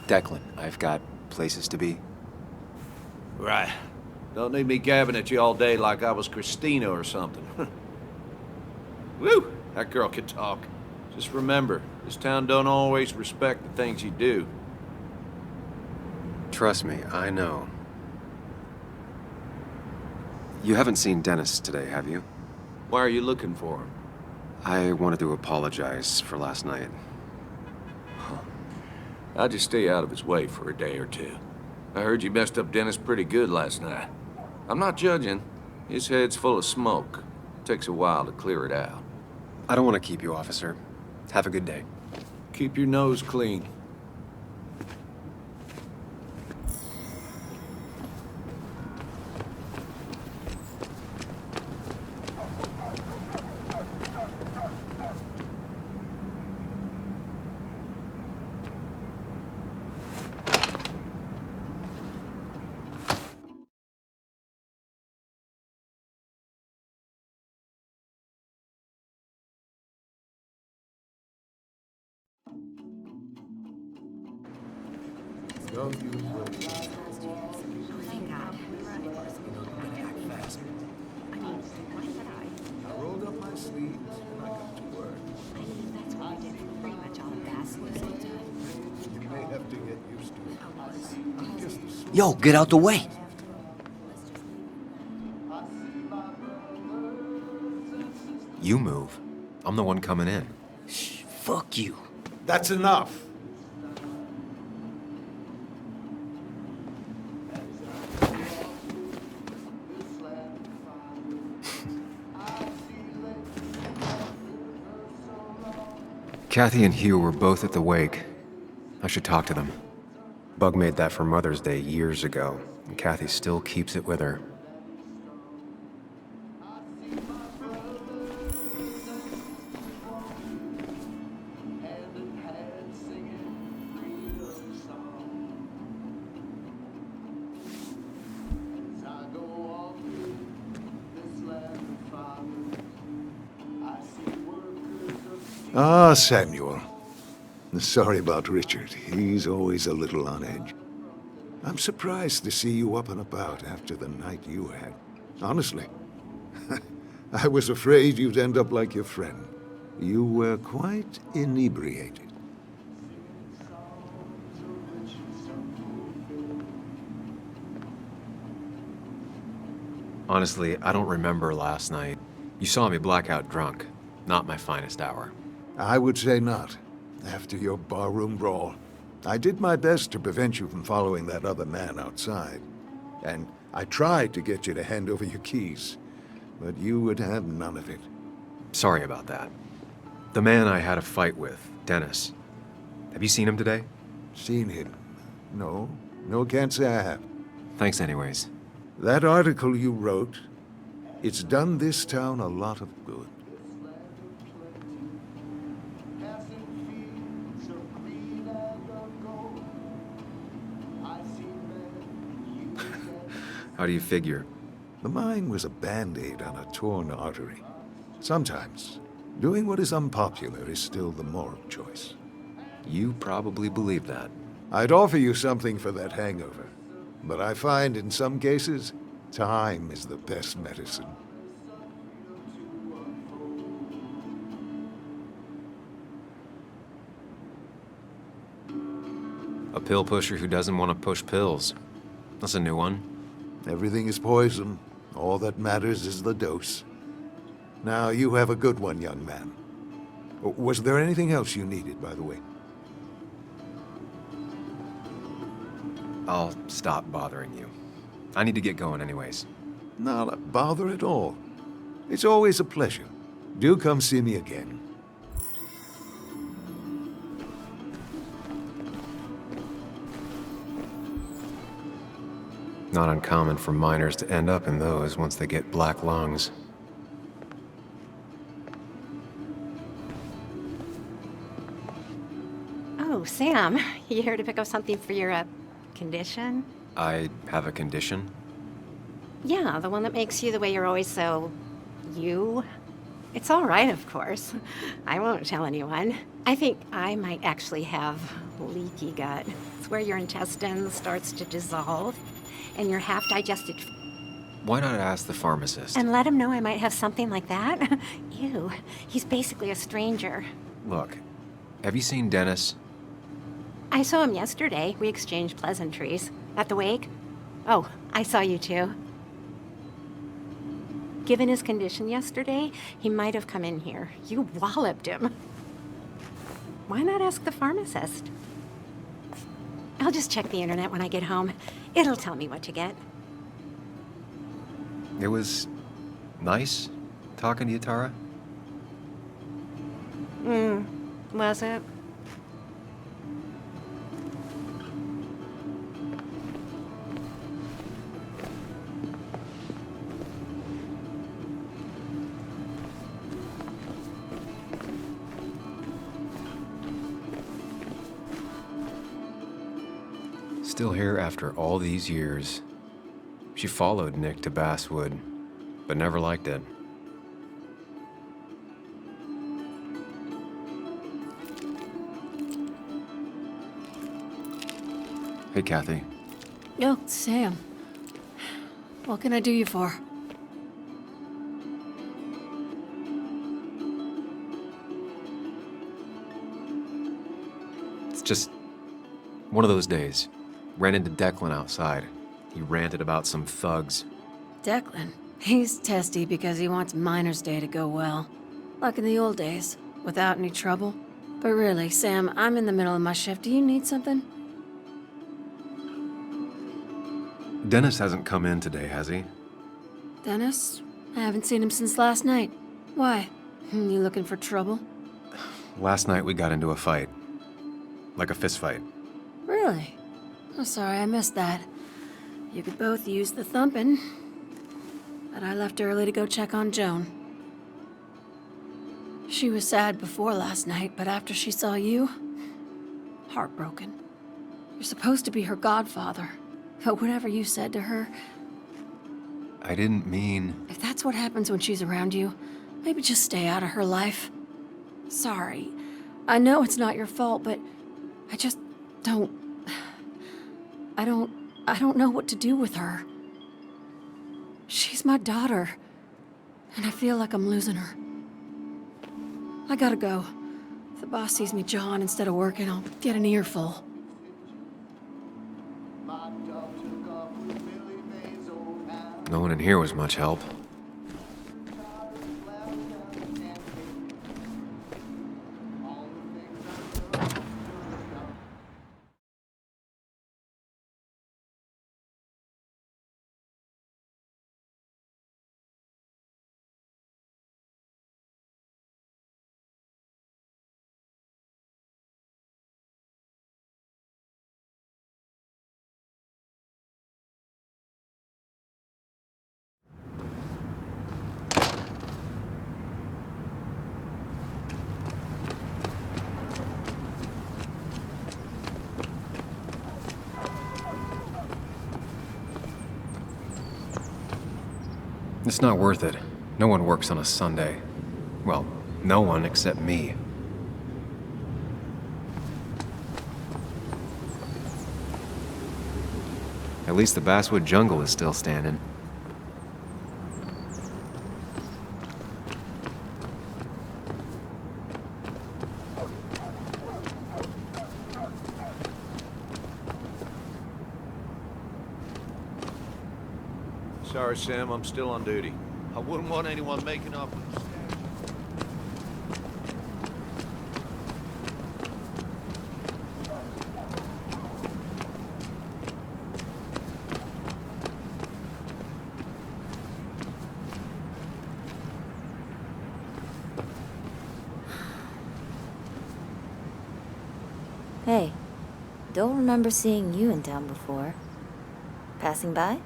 Declan, I've got places to be. Right. Don't need me gabbing at you all day like I was Christina or something. Woo! That girl can talk. Just remember, this town don't always respect the things you do. Trust me, I know. You haven't seen Dennis today, have you? Why are you looking for him? I wanted to apologize for last night. I'll just stay out of his way for a day or two. I heard you messed up Dennis pretty good last night. I'm not judging. His head's full of smoke. Takes a while to clear it out. I don't want to keep you, officer. Have a good day. Keep your nose clean. Thank God. I rolled up my sleeves and I got to work. That's what we did pretty much all of that. You may have to get used to it. I'm just a sweet- Yo, get out the way. You move. I'm the one coming in. Shh, fuck you. That's enough. Kathy and Hugh were both at the wake. I should talk to them. Bug made that for Mother's Day years ago, and Kathy still keeps it with her. Ah, Samuel. Sorry about Richard. He's always a little on edge. I'm surprised to see you up and about after the night you had. Honestly. I was afraid you'd end up like your friend. You were quite inebriated. Honestly, I don't remember last night. You saw me blackout drunk. Not my finest hour. I would say not. After your barroom brawl. I did my best to prevent you from following that other man outside. And I tried to get you to hand over your keys. But you would have none of it. Sorry about that. The man I had a fight with, Dennis. Have you seen him today? Seen him? No. No, can't say I have. Thanks anyways. That article you wrote, it's done this town a lot of good. How do you figure? The mine was a band-aid on a torn artery. Sometimes, doing what is unpopular is still the moral choice. You probably believe that. I'd offer you something for that hangover, but I find in some cases, time is the best medicine. A pill pusher who doesn't want to push pills. That's a new one. Everything is poison. All that matters is the dose. Now, you have a good one, young man. Was there anything else you needed, by the way? I'll stop bothering you. I need to get going anyways. Not a bother at all. It's always a pleasure. Do come see me again. Not uncommon for miners to end up in those once they get black lungs. Oh, Sam, you here to pick up something for your, condition? I have a condition? Yeah, the one that makes you the way you're always so... you? It's all right, of course. I won't tell anyone. I think I might actually have leaky gut. It's where your intestine starts to dissolve, and your half-digested... Why not ask the pharmacist? And let him know I might have something like that? Ew, he's basically a stranger. Look, have you seen Dennis? I saw him yesterday. We exchanged pleasantries. At the wake? Oh, I saw you too. Given his condition yesterday, he might have come in here. You walloped him. Why not ask the pharmacist? I'll just check the internet when I get home. It'll tell me what to get. It was nice talking to you, Tara. Was it? Still here after all these years. She followed Nick to Basswood, but never liked it. Hey, Kathy. Yo, Sam. What can I do you for? It's just one of those days. Ran into Declan outside. He ranted about some thugs. Declan. He's testy because he wants Miner's Day to go well. Like in the old days, without any trouble. But really, Sam, I'm in the middle of my shift. Do you need something? Dennis hasn't come in today, has he? Dennis? I haven't seen him since last night. Why? You looking for trouble? Last night we got into a fight. Like a fist fight. Really? Oh, sorry, I missed that. You could both use the thumping. But I left early to go check on Joan. She was sad before last night, but after she saw you, heartbroken. You're supposed to be her godfather. But whatever you said to her... I didn't mean... If that's what happens when she's around you, maybe just stay out of her life. Sorry. I know it's not your fault, but I just don't... I don't know what to do with her. She's my daughter, and I feel like I'm losing her. I gotta go. If the boss sees me jawing instead of working, I'll get an earful. No one in here was much help. It's not worth it. No one works on a Sunday. Well, no one except me. At least the Basswood Jungle is still standing. Sorry, Sam, I'm still on duty. I wouldn't want anyone making up with us. Hey, don't remember seeing you in town before. Passing by?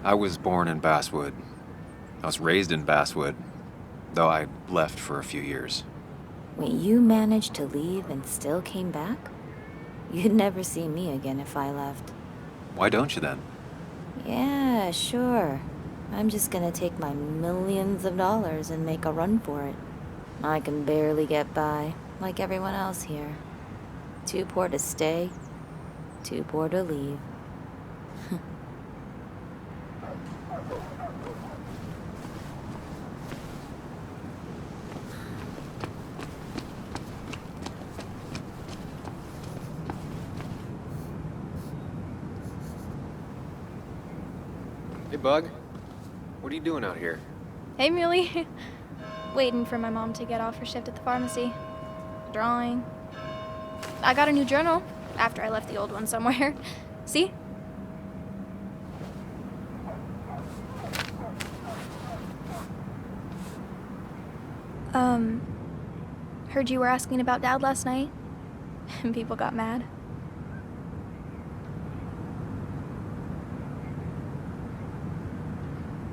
I was born in Basswood. I was raised in Basswood, though I left for a few years. Wait, you managed to leave and still came back? You'd never see me again if I left. Why don't you then? Yeah, sure. I'm just gonna take my millions of dollars and make a run for it. I can barely get by, like everyone else here. Too poor to stay, too poor to leave. Hey, Bug. What are you doing out here? Hey, Muley. Waiting for my mom to get off her shift at the pharmacy. Drawing. I got a new journal after I left the old one somewhere. See? Heard you were asking about Dad last night, and people got mad.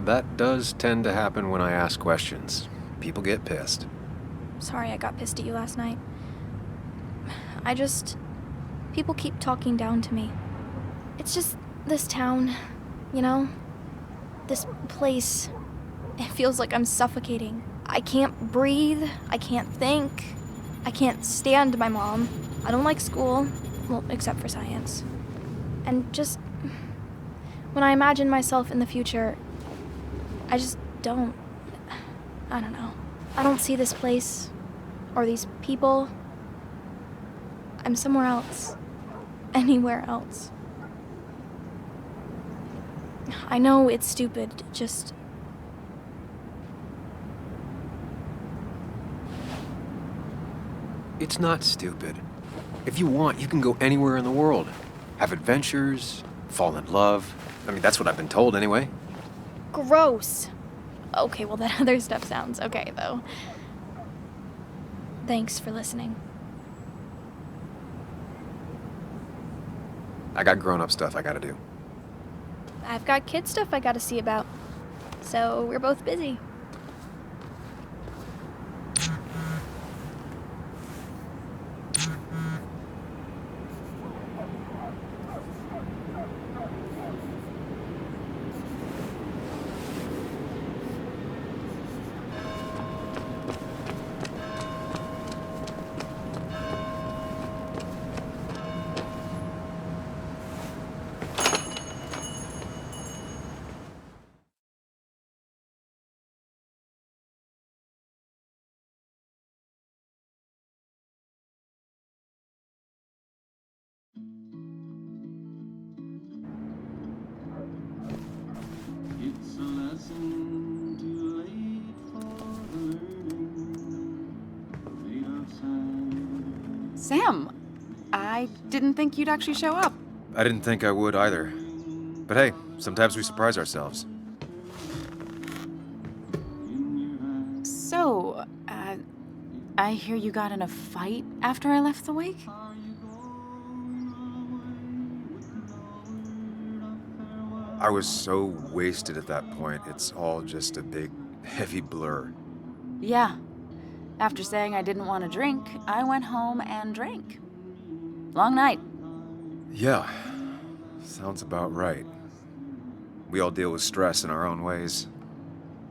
That does tend to happen when I ask questions. People get pissed. Sorry I got pissed at you last night. People keep talking down to me. It's just this town, you know? This place. It feels like I'm suffocating. I can't breathe. I can't think. I can't stand my mom. I don't like school. Well, except for science. And just... when I imagine myself in the future, I just don't... I don't know. I don't see this place. Or these people. I'm somewhere else. Anywhere else. I know it's stupid, just... It's not stupid. If you want, you can go anywhere in the world. Have adventures, fall in love. I mean, that's what I've been told anyway. Gross. Okay, well, that other stuff sounds okay, though. Thanks for listening. I got grown-up stuff I gotta do. I've got kid stuff I gotta see about. So we're both busy. Sam, I didn't think you'd actually show up. I didn't think I would either. But hey, sometimes we surprise ourselves. So, I hear you got in a fight after I left the wake? I was so wasted at that point, it's all just a big, heavy blur. Yeah. After saying I didn't want to drink, I went home and drank. Long night. Yeah, sounds about right. We all deal with stress in our own ways.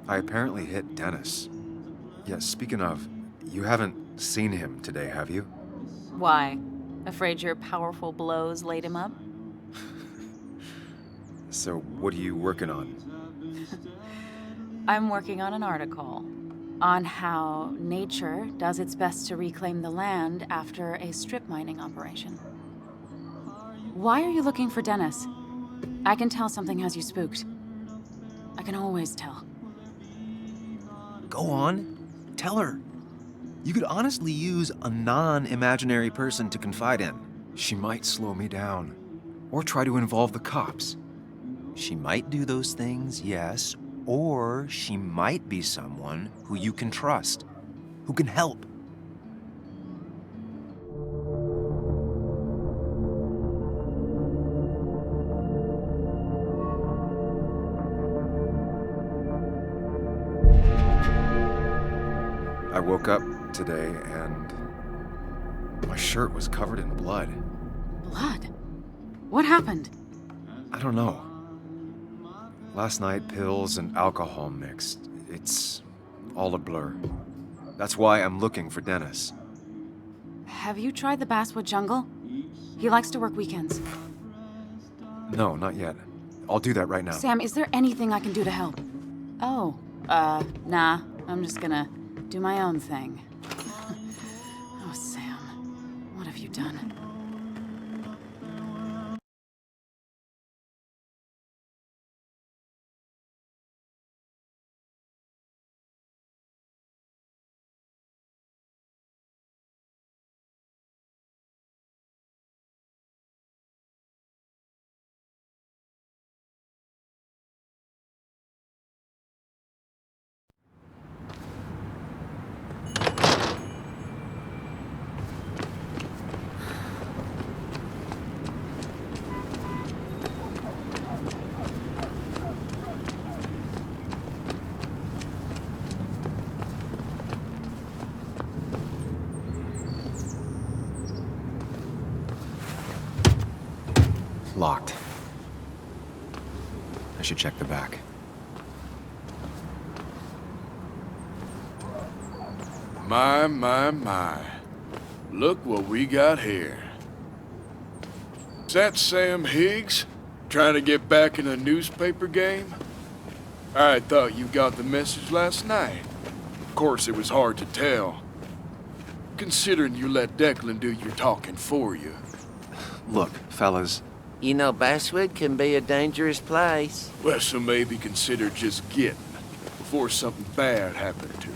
I apparently hit Dennis. Yeah, speaking of, you haven't seen him today, have you? Why? Afraid your powerful blows laid him up? So, what are you working on? I'm working on an article on how nature does its best to reclaim the land after a strip mining operation. Why are you looking for Dennis? I can tell something has you spooked. I can always tell. Go on. Tell her. You could honestly use a non-imaginary person to confide in. She might slow me down. Or try to involve the cops. She might do those things, yes. Or she might be someone who you can trust. Who can help. I woke up today and my shirt was covered in blood. Blood? What happened? I don't know. Last night, pills and alcohol mixed. It's all a blur. That's why I'm looking for Dennis. Have you tried the Basswood Jungle? He likes to work weekends. No, not yet. I'll do that right now. Sam, is there anything I can do to help? Oh, nah. I'm just gonna do my own thing. Oh, Sam. What have you done? Locked. I should check the back. My. Look what we got here. Is that Sam Higgs? Trying to get back in the newspaper game? I thought you got the message last night. Of course, it was hard to tell. Considering you let Declan do your talking for you. Look, fellas. You know, Basswood can be a dangerous place. Well, so maybe consider just getting before something bad happened to you.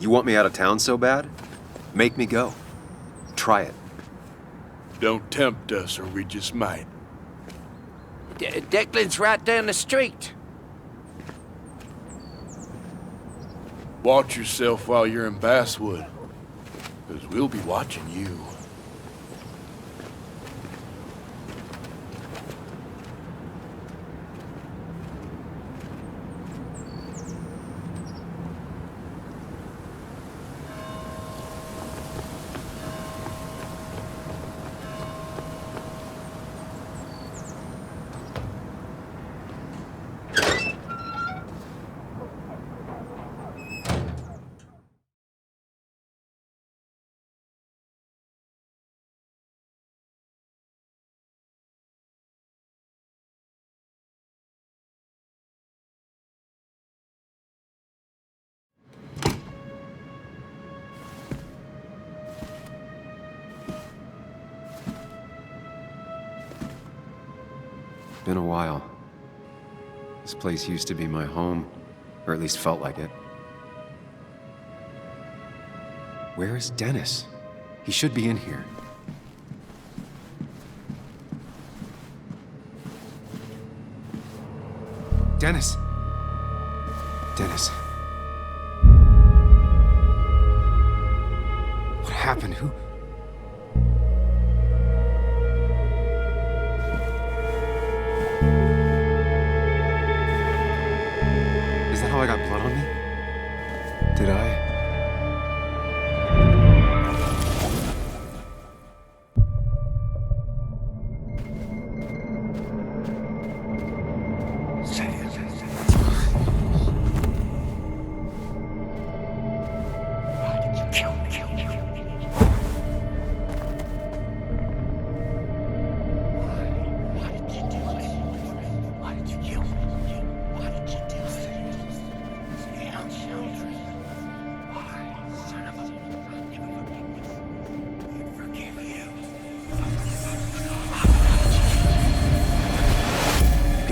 You want me out of town so bad? Make me go. Try it. Don't tempt us or we just might. Declan's right down the street. Watch yourself while you're in Basswood, because we'll be watching you. been a while. This place used to be my home, or at least felt like it. Where is Dennis? He should be in here. Dennis! Dennis. What happened? Who? Is that how I got blood on me? Did I?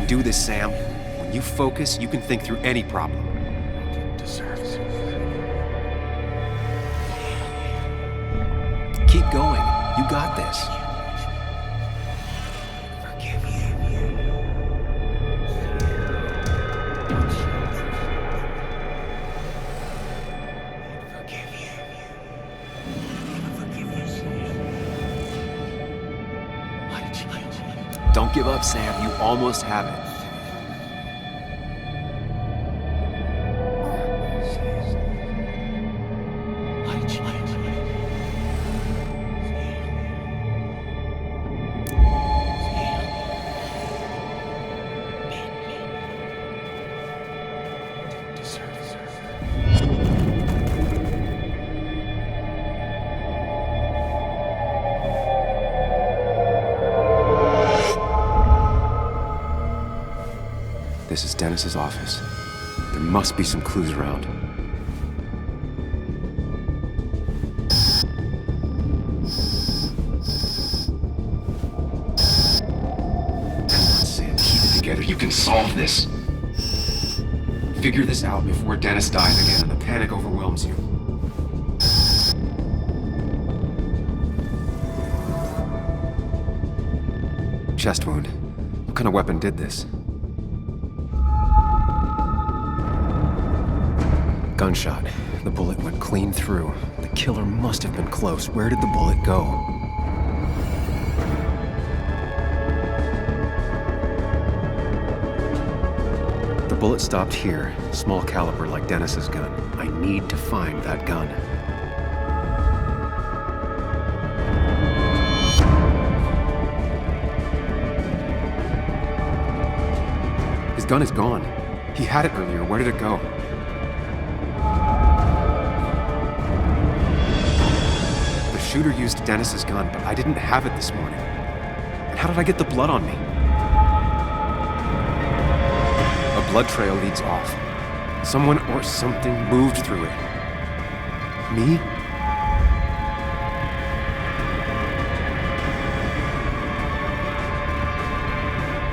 Do this, Sam. When you focus, you can think through any problem. Keep going. You got this. Don't give up, Sam. You almost have it. This is Dennis's office. There must be some clues around. Sam, keep it together. You can solve this. Figure this out before Dennis dies again and the panic overwhelms you. Chest wound. What kind of weapon did this? Gunshot. The bullet went clean through. The killer must have been close. Where did the bullet go? The bullet stopped here. Small caliber like Dennis's gun. I need to find that gun. His gun is gone. He had it earlier. Where did it go? The shooter used Dennis's gun, but I didn't have it this morning. And how did I get the blood on me? A blood trail leads off. Someone or something moved through it. Me?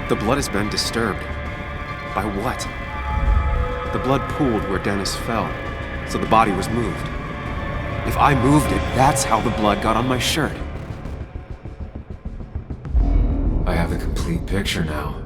The blood has been disturbed. By what? The blood pooled where Dennis fell, so the body was moved. If I moved it, that's how the blood got on my shirt. I have the complete picture now.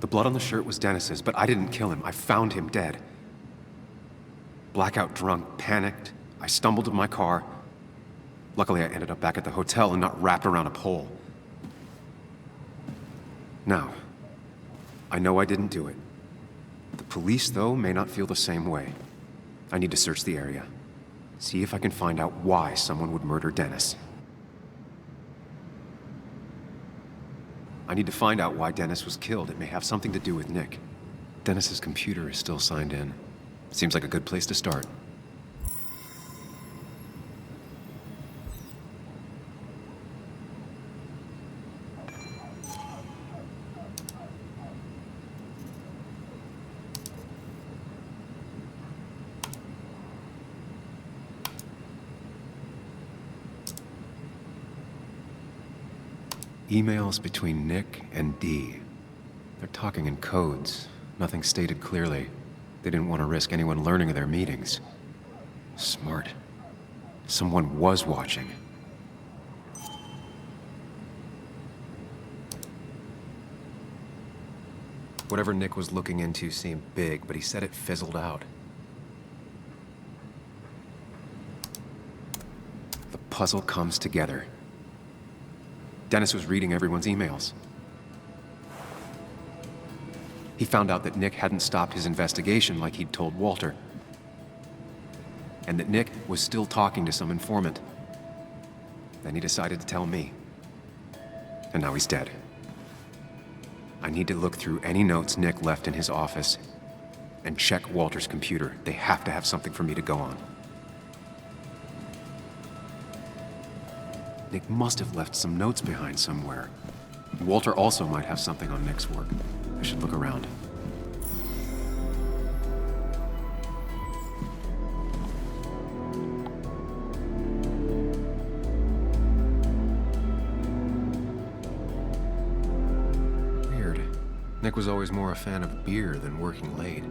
The blood on the shirt was Dennis's, but I didn't kill him. I found him dead. Blackout drunk, panicked. I stumbled to my car. Luckily, I ended up back at the hotel and not wrapped around a pole. Now, I know I didn't do it. The police, though, may not feel the same way. I need to search the area. See if I can find out why someone would murder Dennis. I need to find out why Dennis was killed. It may have something to do with Nick. Dennis's computer is still signed in. Seems like a good place to start. Emails between Nick and Dee. They're talking in codes. Nothing stated clearly. They didn't want to risk anyone learning of their meetings. Smart. Someone was watching. Whatever Nick was looking into seemed big, but he said it fizzled out. The puzzle comes together. Dennis was reading everyone's emails. He found out that Nick hadn't stopped his investigation like he'd told Walter. And that Nick was still talking to some informant. Then he decided to tell me. And now he's dead. I need to look through any notes Nick left in his office and check Walter's computer. They have to have something for me to go on. Nick must have left some notes behind somewhere. Walter also might have something on Nick's work. I should look around. Weird. Nick was always more a fan of beer than working late.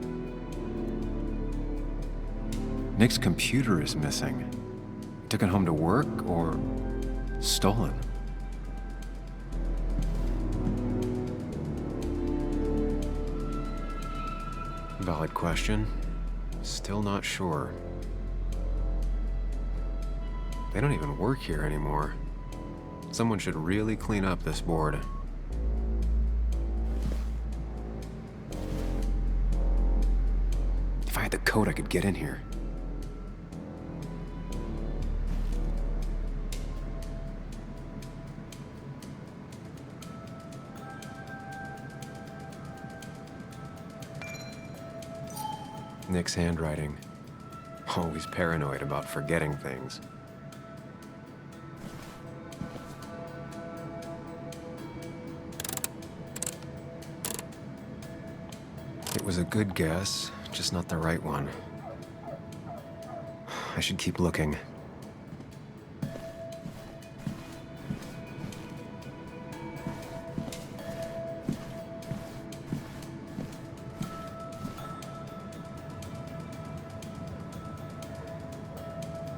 Nick's computer is missing. He took it home to work, or stolen? Valid question. Still not sure. They don't even work here anymore. Someone should really clean up this board. If I had the code, I could get in here. Nick's handwriting. Always paranoid about forgetting things. It was a good guess, just not the right one. I should keep looking.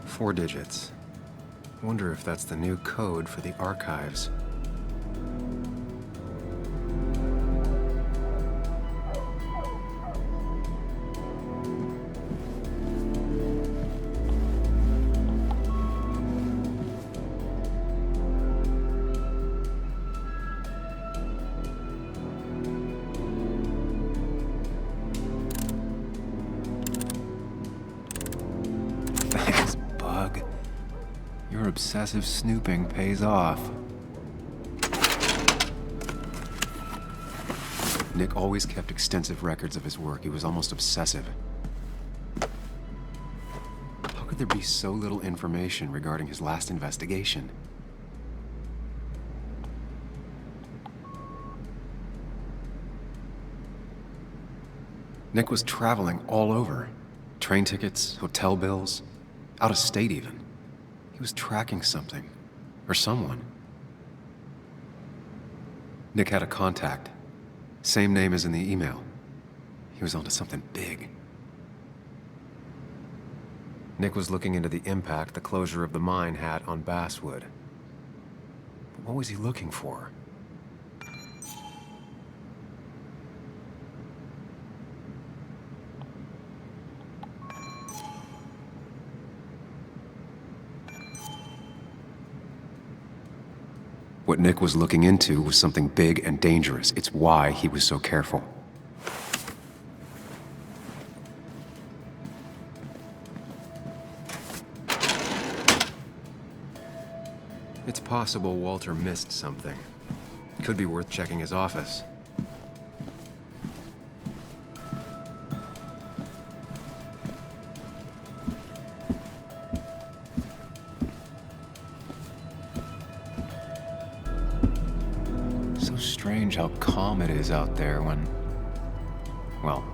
Four digits. Wonder if that's the new code for the archives. Your obsessive snooping pays off. Nick always kept extensive records of his work. He was almost obsessive. How could there be so little information regarding his last investigation? Nick was traveling all over. Train tickets, hotel bills, out of state even. He was tracking something, or someone. Nick had a contact. Same name as in the email. He was onto something big. Nick was looking into the impact the closure of the mine had on Basswood. But what was he looking for? What Nick was looking into was something big and dangerous. It's why he was so careful. It's possible Walter missed something. Could be worth checking his office. So strange how calm it is out there when, well,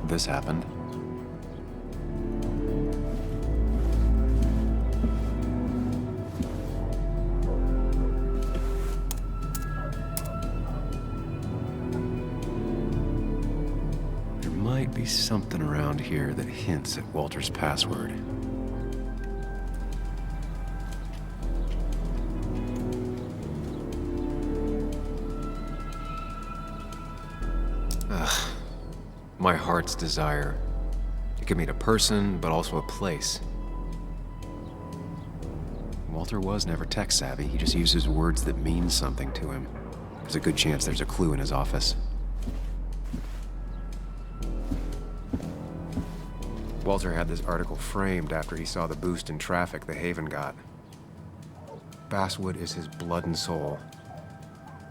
this happened. Be something around here that hints at Walter's password. Ugh. My heart's desire. It could mean a person, but also a place. Walter was never tech savvy. He just uses words that mean something to him. There's a good chance there's a clue in his office. Walter had this article framed after he saw the boost in traffic the Haven got. Basswood is his blood and soul.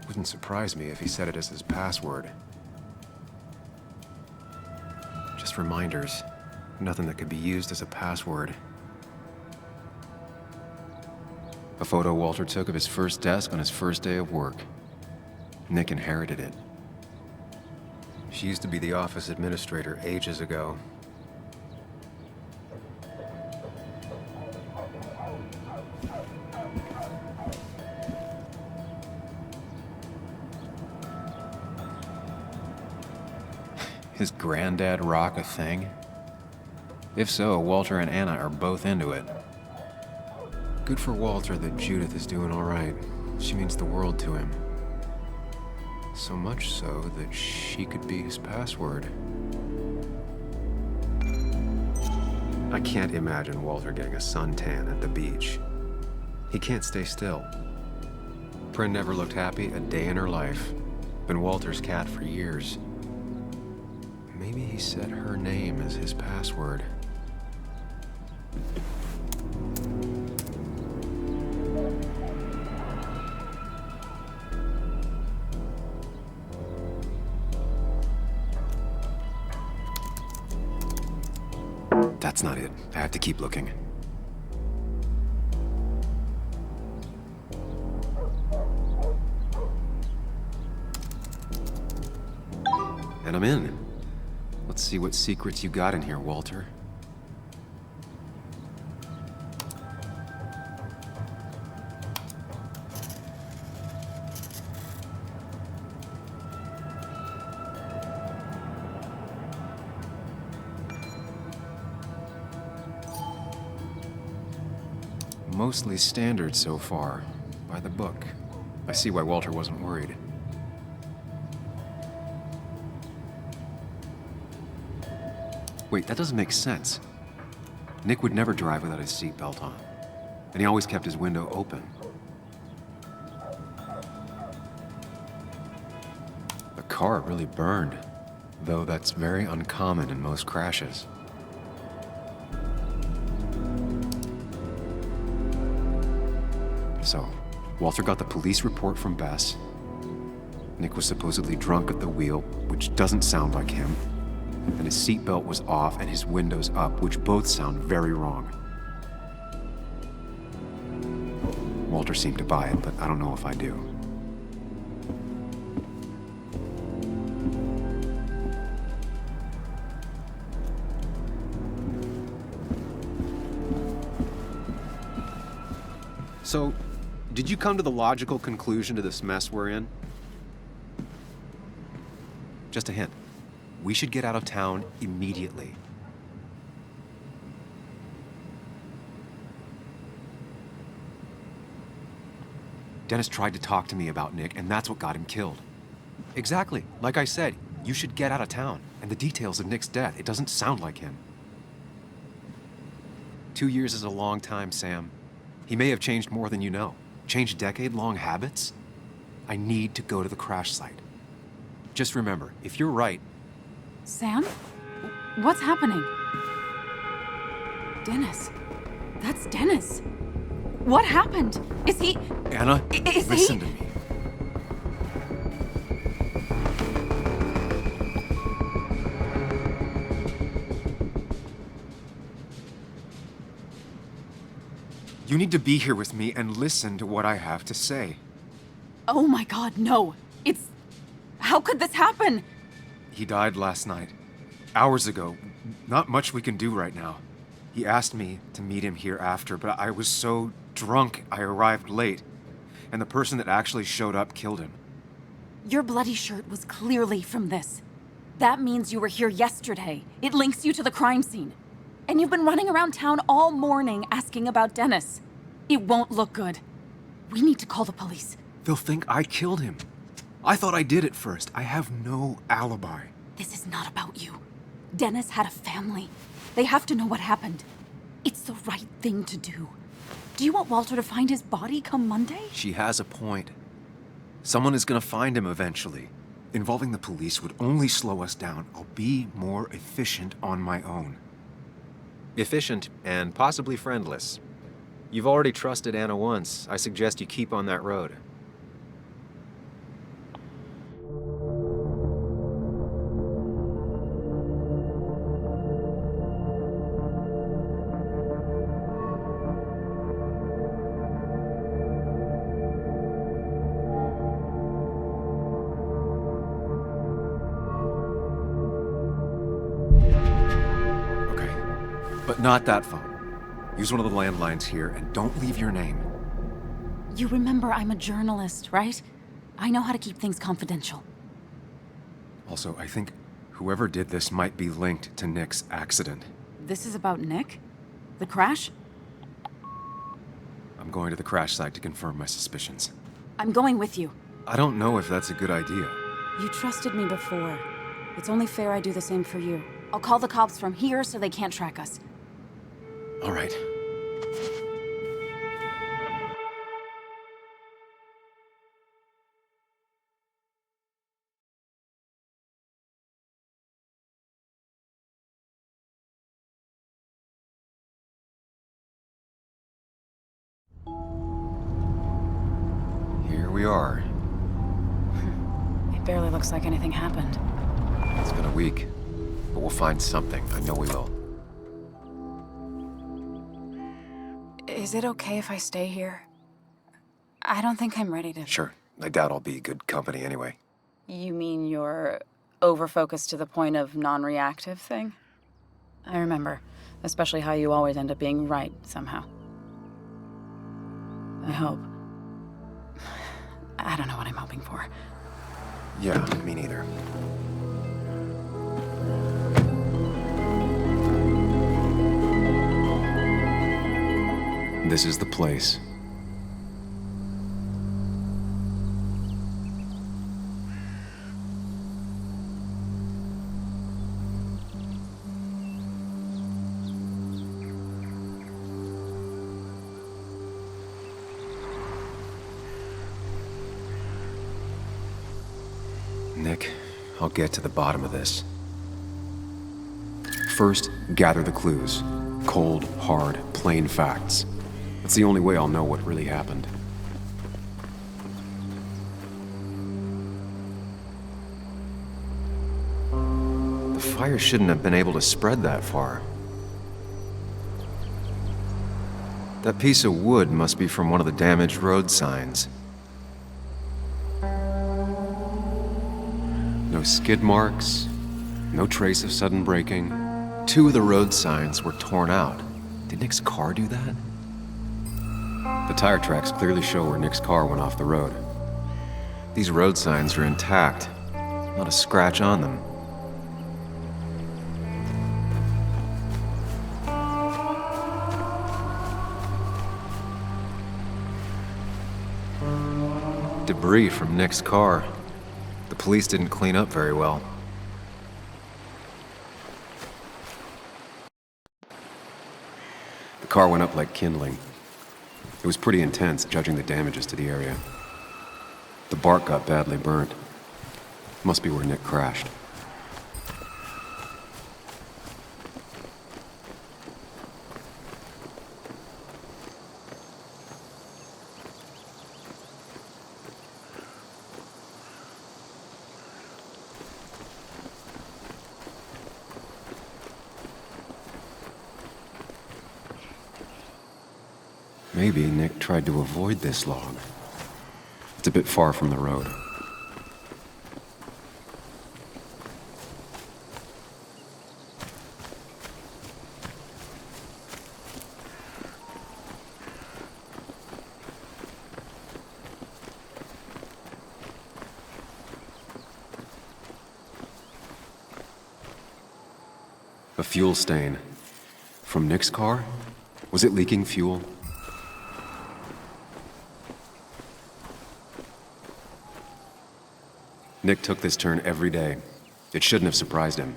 Wouldn't surprise me if he said it as his password. Just reminders. Nothing that could be used as a password. A photo Walter took of his first desk on his first day of work. Nick inherited it. She used to be the office administrator ages ago. His granddad rock a thing? If so, Walter and Anna are both into it. Good for Walter that Judith is doing all right. She means the world to him. So much so that she could be his password. I can't imagine Walter getting a suntan at the beach. He can't stay still. Prin never looked happy a day in her life. Been Walter's cat for years. Maybe he set her name as his password. That's not it. I have to keep looking. And I'm in. Let's see what secrets you got in here, Walter. Mostly standard so far, by the book. I see why Walter wasn't worried. Wait, that doesn't make sense. Nick would never drive without his seatbelt on. And he always kept his window open. The car really burned, though that's very uncommon in most crashes. So, Walter got the police report from Bess. Nick was supposedly drunk at the wheel, which doesn't sound like him. And his seatbelt was off and his windows up, which both sound very wrong. Walter seemed to buy it, but I don't know if I do. So, did you come to the logical conclusion to this mess we're in? Just a hint. We should get out of town immediately. Dennis tried to talk to me about Nick, and that's what got him killed. Exactly. Like I said, you should get out of town. And the details of Nick's death, it doesn't sound like him. 2 years is a long time, Sam. He may have changed more than you know. Change decade-long habits? I need to go to the crash site. Just remember, if you're right... Sam? What's happening? Dennis. That's Dennis. What happened? Is he... Anna, listen to me. You need to be here with me and listen to what I have to say. Oh my God, no. It's... How could this happen? He died last night. Hours ago. Not much we can do right now. He asked me to meet him here after, but I was so drunk I arrived late. And the person that actually showed up killed him. Your bloody shirt was clearly from this. That means you were here yesterday. It links you to the crime scene. And you've been running around town all morning asking about Dennis. It won't look good. We need to call the police. They'll think I killed him. I thought I did at first. I have no alibi. This is not about you. Dennis had a family. They have to know what happened. It's the right thing to do. Do you want Walter to find his body come Monday? She has a point. Someone is gonna find him eventually. Involving the police would only slow us down. I'll be more efficient on my own. Efficient and possibly friendless. You've already trusted Anna once. I suggest you keep on that road. But not that phone. Use one of the landlines here and don't leave your name. You remember I'm a journalist, right? I know how to keep things confidential. Also, I think whoever did this might be linked to Nick's accident. This is about Nick? The crash? I'm going to the crash site to confirm my suspicions. I'm going with you. I don't know if that's a good idea. You trusted me before. It's only fair I do the same for you. I'll call the cops from here so they can't track us. All right. Here we are. It barely looks like anything happened. It's been a week, but we'll find something. I know we will. Is it okay if I stay here? I don't think I'm ready to... Sure. I doubt I'll be good company anyway. You mean you're over-focused to the point of non-reactive thing? I remember. Especially how you always end up being right, somehow. I hope. I don't know what I'm hoping for. Yeah, me neither. This is the place. Nick, I'll get to the bottom of this. First, gather the clues. Cold, hard, plain facts. That's the only way I'll know what really happened. The fire shouldn't have been able to spread that far. That piece of wood must be from one of the damaged road signs. No skid marks, no trace of sudden braking. 2 of the road signs were torn out. Did Nick's car do that? The tire tracks clearly show where Nick's car went off the road. These road signs are intact, not a scratch on them. Debris from Nick's car. The police didn't clean up very well. The car went up like kindling. It was pretty intense, judging the damages to the area. The bark got badly burnt. Must be where Nick crashed. Maybe Nick tried to avoid this log. It's a bit far from the road. A fuel stain. From Nick's car? Was it leaking fuel? Nick took this turn every day. It shouldn't have surprised him.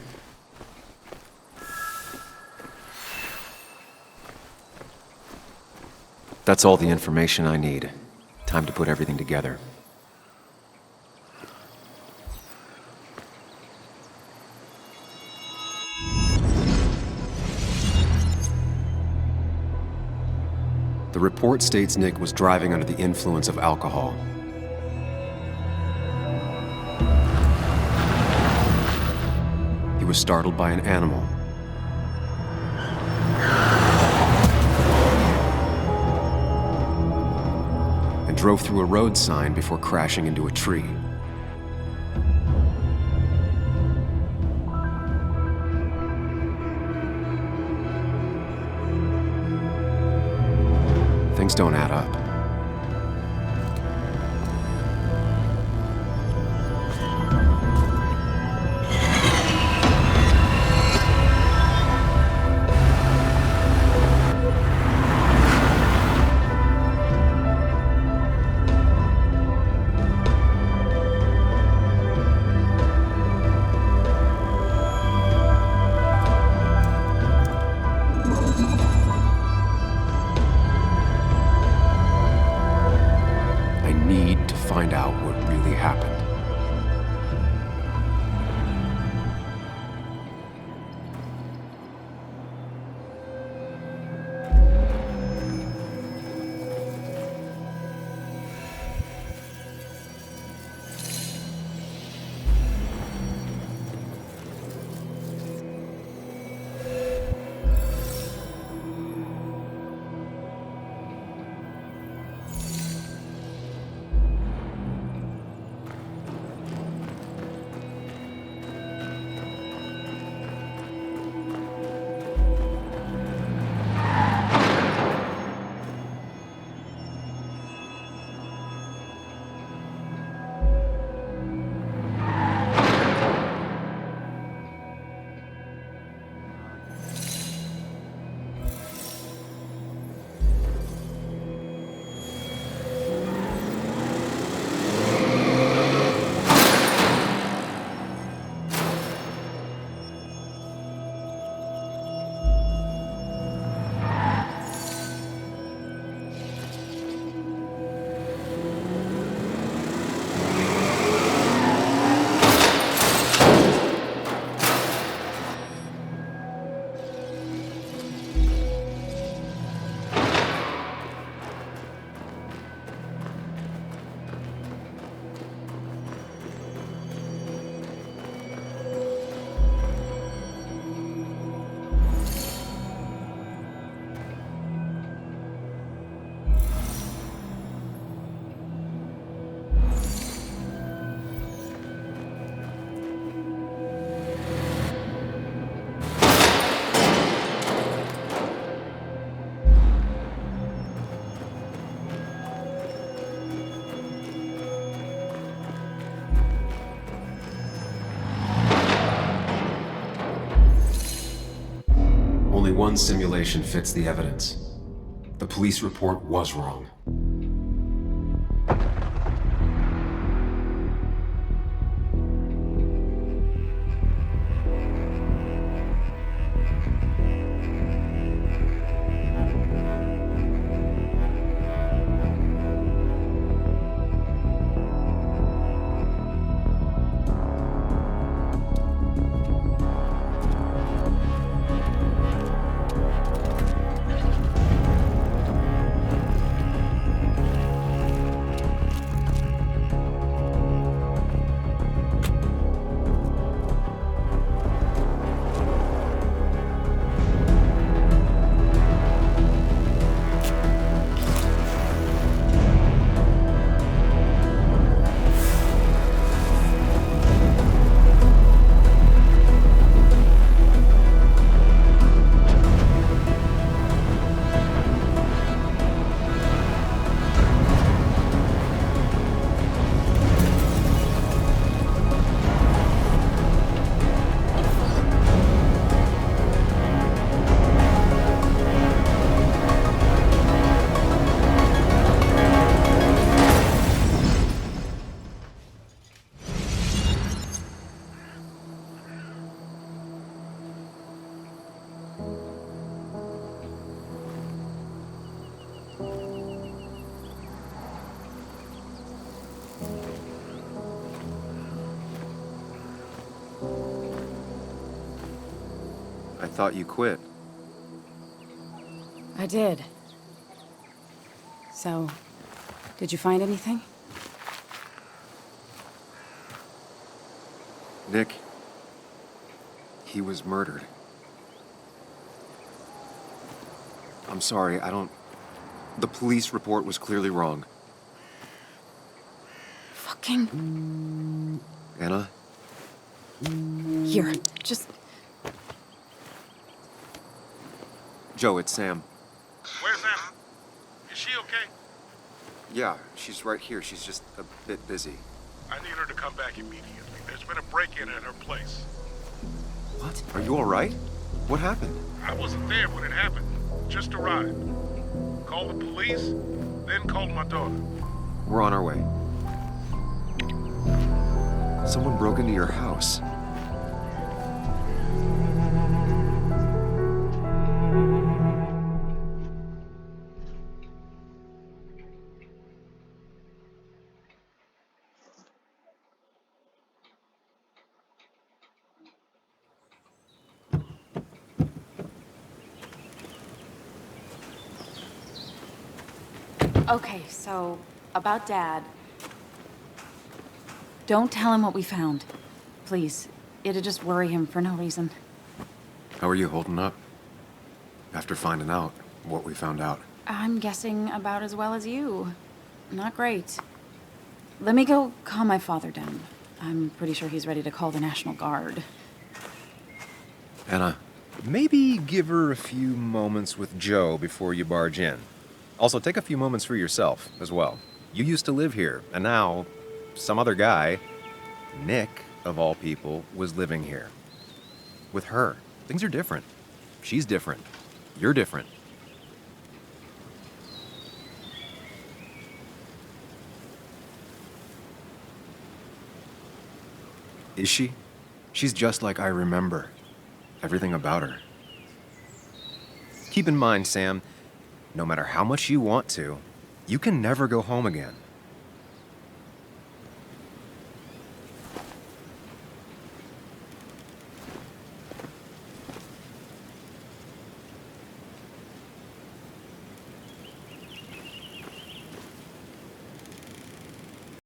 That's all the information I need. Time to put everything together. The report states Nick was driving under the influence of alcohol. He was startled by an animal. And drove through a road sign before crashing into a tree. Things don't add up. Find out what really happened. Only one simulation fits the evidence. The police report was wrong. I thought you quit. I did. So, did you find anything? Nick, he was murdered. I'm sorry, the police report was clearly wrong. Fucking... Anna? Here, just... Joe, it's Sam. Where's Anna? Is she okay? Yeah, she's right here. She's just a bit busy. I need her to come back immediately. There's been a break-in at her place. What? Are you all right? What happened? I wasn't there when it happened. Just arrived. Called the police, then called my daughter. We're on our way. Someone broke into your house. Okay, so, about Dad. Don't tell him what we found. Please. It'd just worry him for no reason. How are you holding up? After finding out what we found out. I'm guessing about as well as you. Not great. Let me go calm my father down. I'm pretty sure he's ready to call the National Guard. Anna, maybe give her a few moments with Joe before you barge in. Also, take a few moments for yourself as well. You used to live here, and now some other guy, Nick, of all people, was living here. With her. Things are different. She's different. You're different. Is she? She's just like I remember. Everything about her. Keep in mind, Sam, no matter how much you want to, you can never go home again.